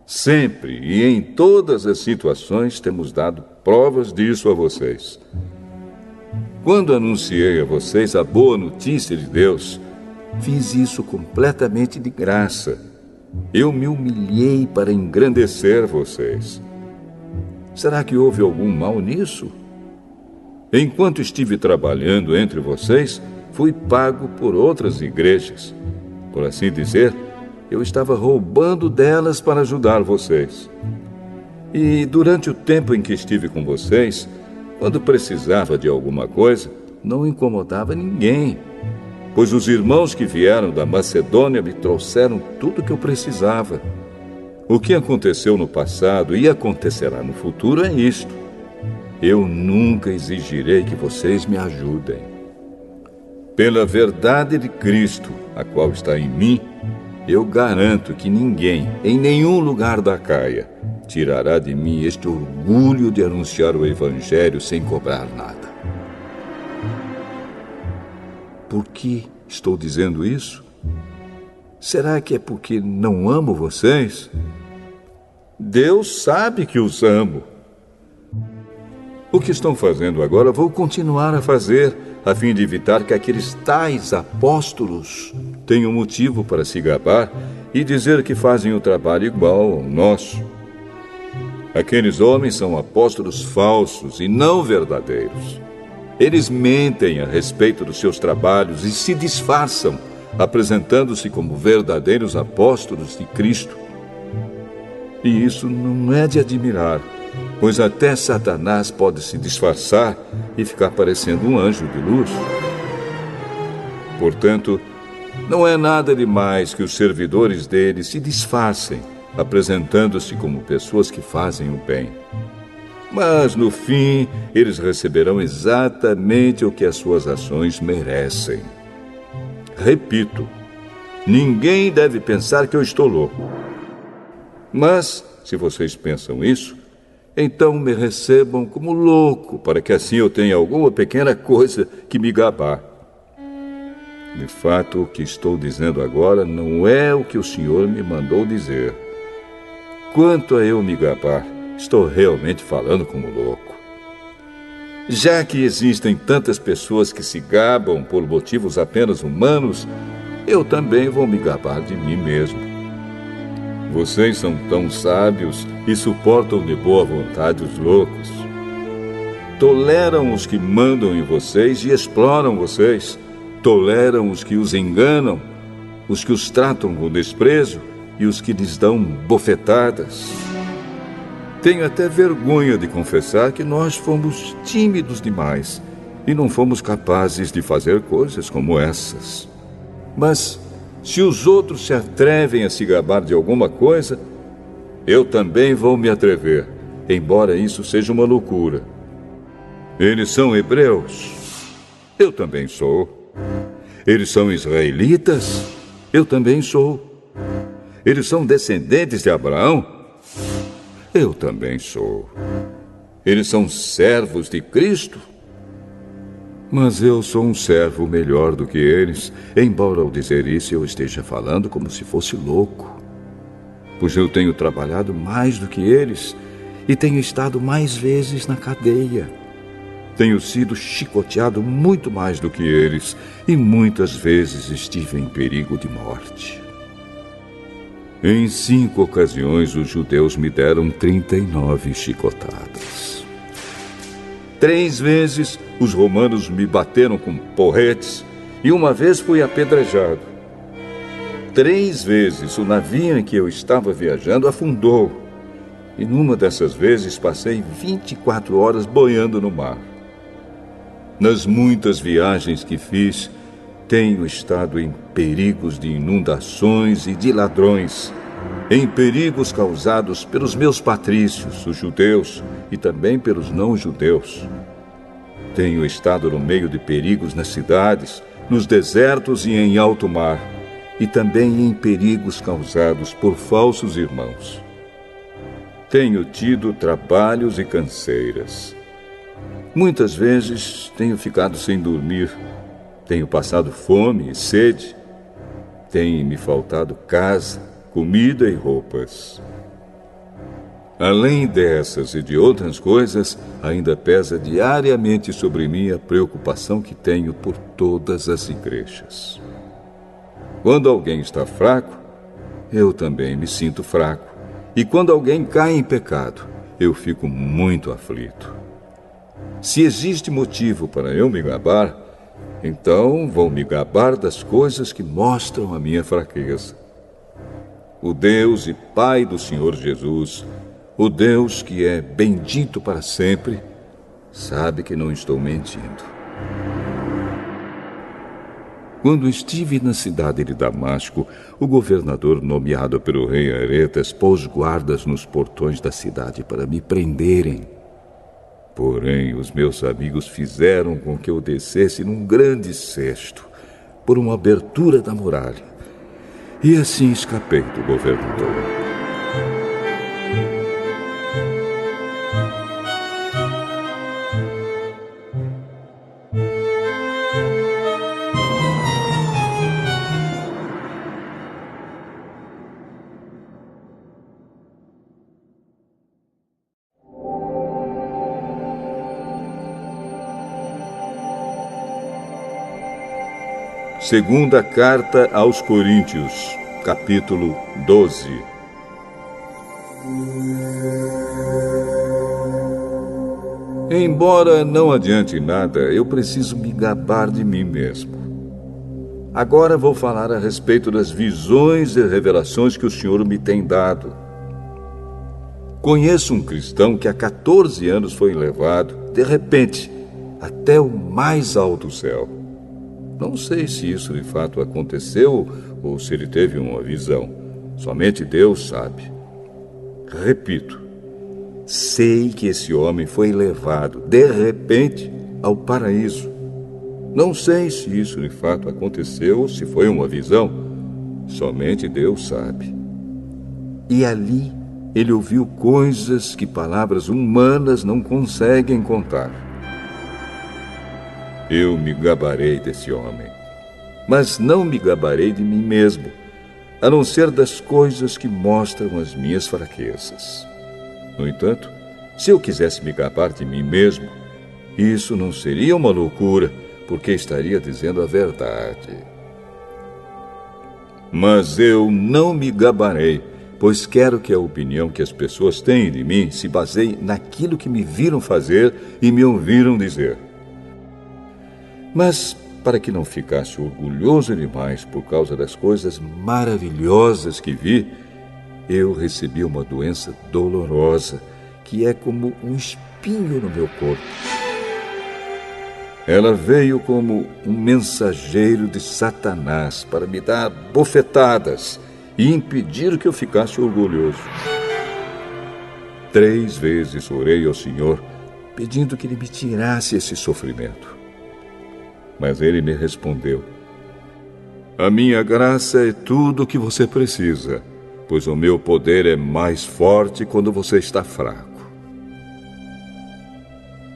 Sempre e em todas as situações temos dado provas disso a vocês. Quando anunciei a vocês a boa notícia de Deus, fiz isso completamente de graça. Eu me humilhei para engrandecer vocês. Será que houve algum mal nisso? Enquanto estive trabalhando entre vocês, fui pago por outras igrejas. Por assim dizer, eu estava roubando delas para ajudar vocês. E durante o tempo em que estive com vocês, quando precisava de alguma coisa, não incomodava ninguém, pois os irmãos que vieram da Macedônia me trouxeram tudo o que eu precisava. O que aconteceu no passado e acontecerá no futuro é isto: eu nunca exigirei que vocês me ajudem. Pela verdade de Cristo, a qual está em mim, eu garanto que ninguém, em nenhum lugar da Acaia, tirará de mim este orgulho de anunciar o Evangelho sem cobrar nada. Por que estou dizendo isso? Será que é porque não amo vocês? Deus sabe que os amo. O que estão fazendo agora, vou continuar a fazer, a fim de evitar que aqueles tais apóstolos tenham motivo para se gabar e dizer que fazem o trabalho igual ao nosso. Aqueles homens são apóstolos falsos e não verdadeiros. Eles mentem a respeito dos seus trabalhos e se disfarçam, apresentando-se como verdadeiros apóstolos de Cristo. E isso não é de admirar, pois até Satanás pode se disfarçar e ficar parecendo um anjo de luz. Portanto, não é nada demais que os servidores dele se disfarcem, apresentando-se como pessoas que fazem o bem. Mas, no fim, eles receberão exatamente o que as suas ações merecem. Repito, ninguém deve pensar que eu estou louco. Mas, se vocês pensam isso, então me recebam como louco, para que assim eu tenha alguma pequena coisa que me gabar. De fato, o que estou dizendo agora não é o que o Senhor me mandou dizer. Quanto a eu me gabar, estou realmente falando como louco. Já que existem tantas pessoas que se gabam por motivos apenas humanos, eu também vou me gabar de mim mesmo. Vocês são tão sábios e suportam de boa vontade os loucos. Toleram os que mandam em vocês e exploram vocês. Toleram os que os enganam, os que os tratam com desprezo e os que lhes dão bofetadas. Tenho até vergonha de confessar que nós fomos tímidos demais e não fomos capazes de fazer coisas como essas. Mas, se os outros se atrevem a se gabar de alguma coisa, eu também vou me atrever, embora isso seja uma loucura. Eles são hebreus? Eu também sou. Eles são israelitas? Eu também sou. Eles são descendentes de Abraão? Eu também sou. Eles são servos de Cristo? Mas eu sou um servo melhor do que eles, embora ao dizer isso eu esteja falando como se fosse louco. Pois eu tenho trabalhado mais do que eles e tenho estado mais vezes na cadeia. Tenho sido chicoteado muito mais do que eles e muitas vezes estive em perigo de morte. Em 5 ocasiões, os judeus me deram 39 chicotadas. 3 vezes, os romanos me bateram com porretes e uma vez fui apedrejado. 3 vezes, o navio em que eu estava viajando afundou e numa dessas vezes passei 24 horas boiando no mar. Nas muitas viagens que fiz, tenho estado em perigos de inundações e de ladrões, em perigos causados pelos meus patrícios, os judeus, e também pelos não-judeus. Tenho estado no meio de perigos nas cidades, nos desertos e em alto mar, e também em perigos causados por falsos irmãos. Tenho tido trabalhos e canseiras. Muitas vezes tenho ficado sem dormir, tenho passado fome e sede, tem me faltado casa, comida e roupas. Além dessas e de outras coisas, ainda pesa diariamente sobre mim a preocupação que tenho por todas as igrejas. Quando alguém está fraco, eu também me sinto fraco. E quando alguém cai em pecado, eu fico muito aflito. Se existe motivo para eu me gabar, então vou me gabar das coisas que mostram a minha fraqueza. O Deus e Pai do Senhor Jesus, o Deus que é bendito para sempre, sabe que não estou mentindo. Quando estive na cidade de Damasco, o governador nomeado pelo rei Aretas pôs guardas nos portões da cidade para me prenderem. Porém, os meus amigos fizeram com que eu descesse num grande cesto, por uma abertura da muralha, e assim escapei do governador. Segunda Carta aos Coríntios, capítulo 12. Embora não adiante nada, eu preciso me gabar de mim mesmo. Agora vou falar a respeito das visões e revelações que o Senhor me tem dado. Conheço um cristão que há 14 anos foi levado, de repente, até o mais alto céu. Não sei se isso de fato aconteceu ou se ele teve uma visão. Somente Deus sabe. Repito, sei que esse homem foi levado, de repente, ao paraíso. Não sei se isso de fato aconteceu ou se foi uma visão. Somente Deus sabe. E ali ele ouviu coisas que palavras humanas não conseguem contar. Eu me gabarei desse homem, mas não me gabarei de mim mesmo, a não ser das coisas que mostram as minhas fraquezas. No entanto, se eu quisesse me gabar de mim mesmo, isso não seria uma loucura, porque estaria dizendo a verdade. Mas eu não me gabarei, pois quero que a opinião que as pessoas têm de mim se baseie naquilo que me viram fazer e me ouviram dizer. Mas, para que não ficasse orgulhoso demais por causa das coisas maravilhosas que vi, eu recebi uma doença dolorosa, que é como um espinho no meu corpo. Ela veio como um mensageiro de Satanás para me dar bofetadas e impedir que eu ficasse orgulhoso. 3 vezes orei ao Senhor, pedindo que Ele me tirasse esse sofrimento. Mas Ele me respondeu: a minha graça é tudo o que você precisa, pois o meu poder é mais forte quando você está fraco.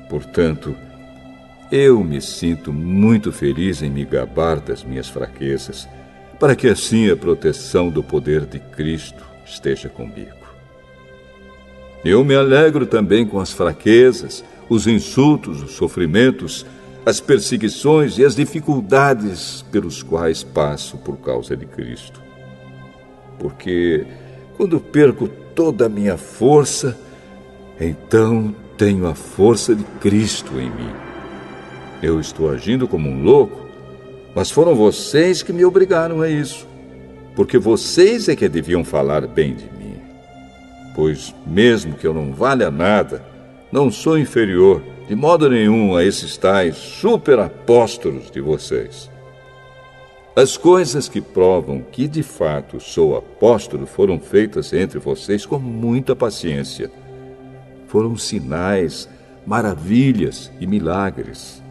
Portanto, eu me sinto muito feliz em me gabar das minhas fraquezas, para que assim a proteção do poder de Cristo esteja comigo. Eu me alegro também com as fraquezas, os insultos, os sofrimentos, as perseguições e as dificuldades pelos quais passo por causa de Cristo. Porque quando perco toda a minha força, então tenho a força de Cristo em mim. Eu estou agindo como um louco, mas foram vocês que me obrigaram a isso, porque vocês é que deviam falar bem de mim. Pois mesmo que eu não valha nada, não sou inferior de modo nenhum a esses tais superapóstolos de vocês. As coisas que provam que de fato sou apóstolo foram feitas entre vocês com muita paciência. Foram sinais, maravilhas e milagres.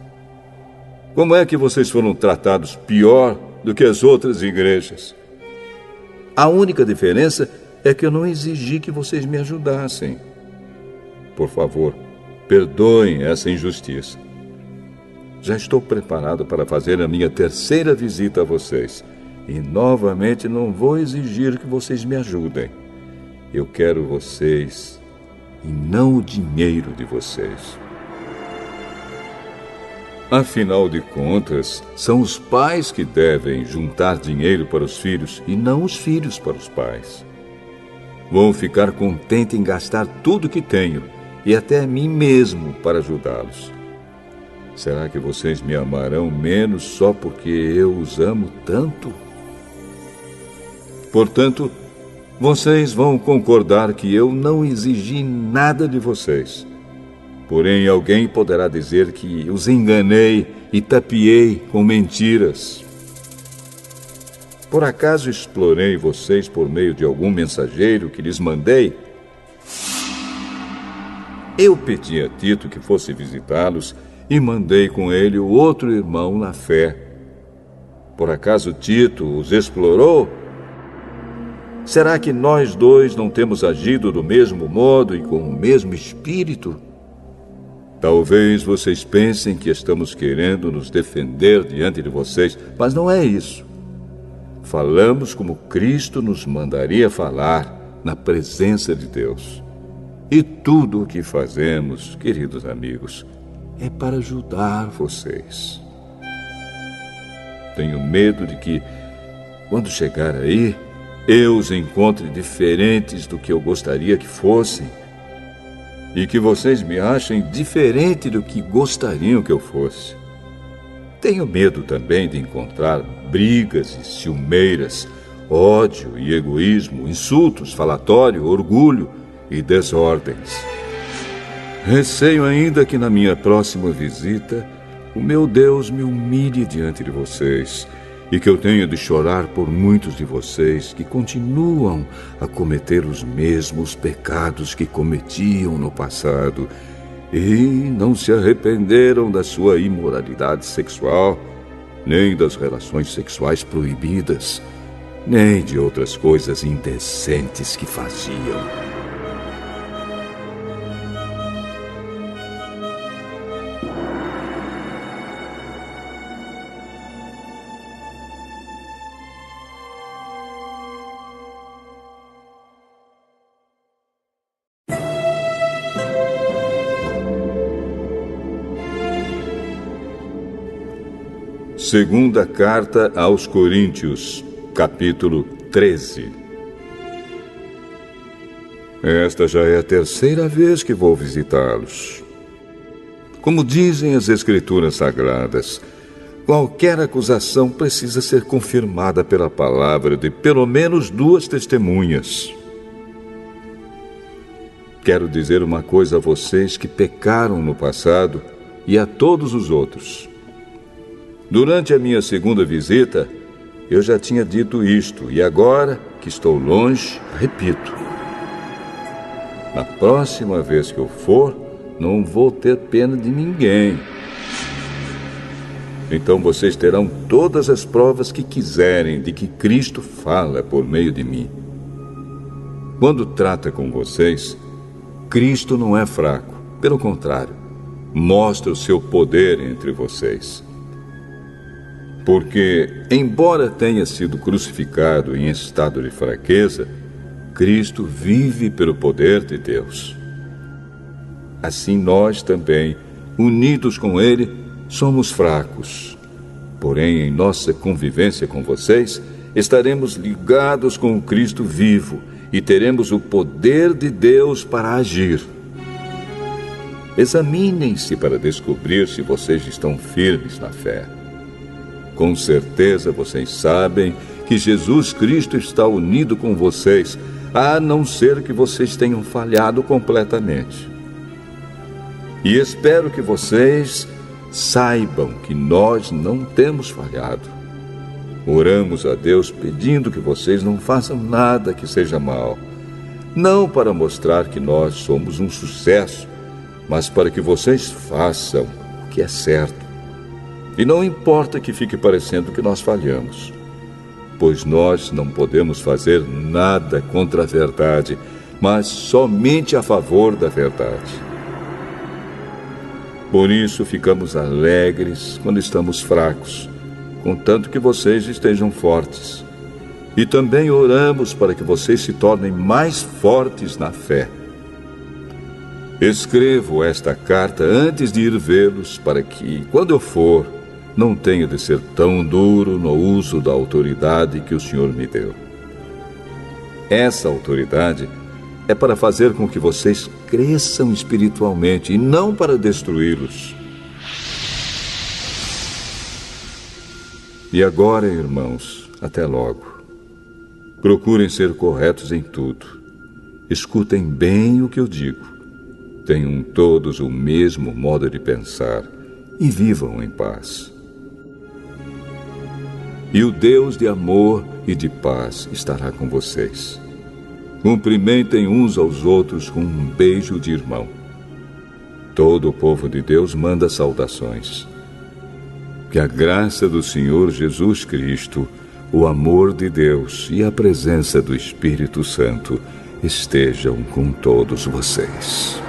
Como é que vocês foram tratados pior do que as outras igrejas? A única diferença é que eu não exigi que vocês me ajudassem. Por favor, perdoem essa injustiça. Já estou preparado para fazer a minha 3ª visita a vocês. E novamente não vou exigir que vocês me ajudem. Eu quero vocês e não o dinheiro de vocês. Afinal de contas, são os pais que devem juntar dinheiro para os filhos e não os filhos para os pais. Vou ficar contente em gastar tudo que tenho e até a mim mesmo para ajudá-los. Será que vocês me amarão menos só porque eu os amo tanto? Portanto, vocês vão concordar que eu não exigi nada de vocês. Porém, alguém poderá dizer que os enganei e tapeei com mentiras. Por acaso explorei vocês por meio de algum mensageiro que lhes mandei? Eu pedi a Tito que fosse visitá-los e mandei com ele o outro irmão na fé. Por acaso Tito os explorou? Será que nós dois não temos agido do mesmo modo e com o mesmo espírito? Talvez vocês pensem que estamos querendo nos defender diante de vocês, mas não é isso. Falamos como Cristo nos mandaria falar na presença de Deus. E tudo o que fazemos, queridos amigos, é para ajudar vocês. Tenho medo de que, quando chegar aí, eu os encontre diferentes do que eu gostaria que fossem. e que vocês me achem diferente do que gostariam que eu fosse. Tenho medo também de encontrar brigas e ciumeiras, ódio e egoísmo, insultos, falatório, orgulho e desordens. Receio ainda que na minha próxima visita o meu Deus me humilhe diante de vocês e que eu tenha de chorar por muitos de vocês que continuam a cometer os mesmos pecados que cometiam no passado e não se arrependeram da sua imoralidade sexual, nem das relações sexuais proibidas, nem de outras coisas indecentes que faziam. Segunda Carta aos Coríntios, capítulo 13. Esta já é a terceira vez que vou visitá-los. Como dizem as Escrituras Sagradas, qualquer acusação precisa ser confirmada pela palavra de pelo menos 2 testemunhas. Quero dizer uma coisa a vocês que pecaram no passado e a todos os outros. Durante a minha segunda visita, eu já tinha dito isto, e agora que estou longe, repito. Na próxima vez que eu for, não vou ter pena de ninguém. Então vocês terão todas as provas que quiserem de que Cristo fala por meio de mim. Quando trata com vocês, Cristo não é fraco, pelo contrário, mostra o seu poder entre vocês. Porque, embora tenha sido crucificado em estado de fraqueza, Cristo vive pelo poder de Deus. Assim nós também, unidos com Ele, somos fracos. Porém, em nossa convivência com vocês, estaremos ligados com o Cristo vivo e teremos o poder de Deus para agir. Examinem-se para descobrir se vocês estão firmes na fé. Com certeza vocês sabem que Jesus Cristo está unido com vocês, a não ser que vocês tenham falhado completamente. E espero que vocês saibam que nós não temos falhado. Oramos a Deus pedindo que vocês não façam nada que seja mal, não para mostrar que nós somos um sucesso, mas para que vocês façam o que é certo. E não importa que fique parecendo que nós falhamos, pois nós não podemos fazer nada contra a verdade, mas somente a favor da verdade. Por isso ficamos alegres quando estamos fracos, contanto que vocês estejam fortes. E também oramos para que vocês se tornem mais fortes na fé. Escrevo esta carta antes de ir vê-los, para que, quando eu for, não tenha de ser tão duro no uso da autoridade que o Senhor me deu. Essa autoridade é para fazer com que vocês cresçam espiritualmente e não para destruí-los. E agora, irmãos, até logo. Procurem ser corretos em tudo. Escutem bem o que eu digo. Tenham todos o mesmo modo de pensar e vivam em paz. E o Deus de amor e de paz estará com vocês. Cumprimentem uns aos outros com um beijo de irmão. Todo o povo de Deus manda saudações. Que a graça do Senhor Jesus Cristo, o amor de Deus e a presença do Espírito Santo estejam com todos vocês.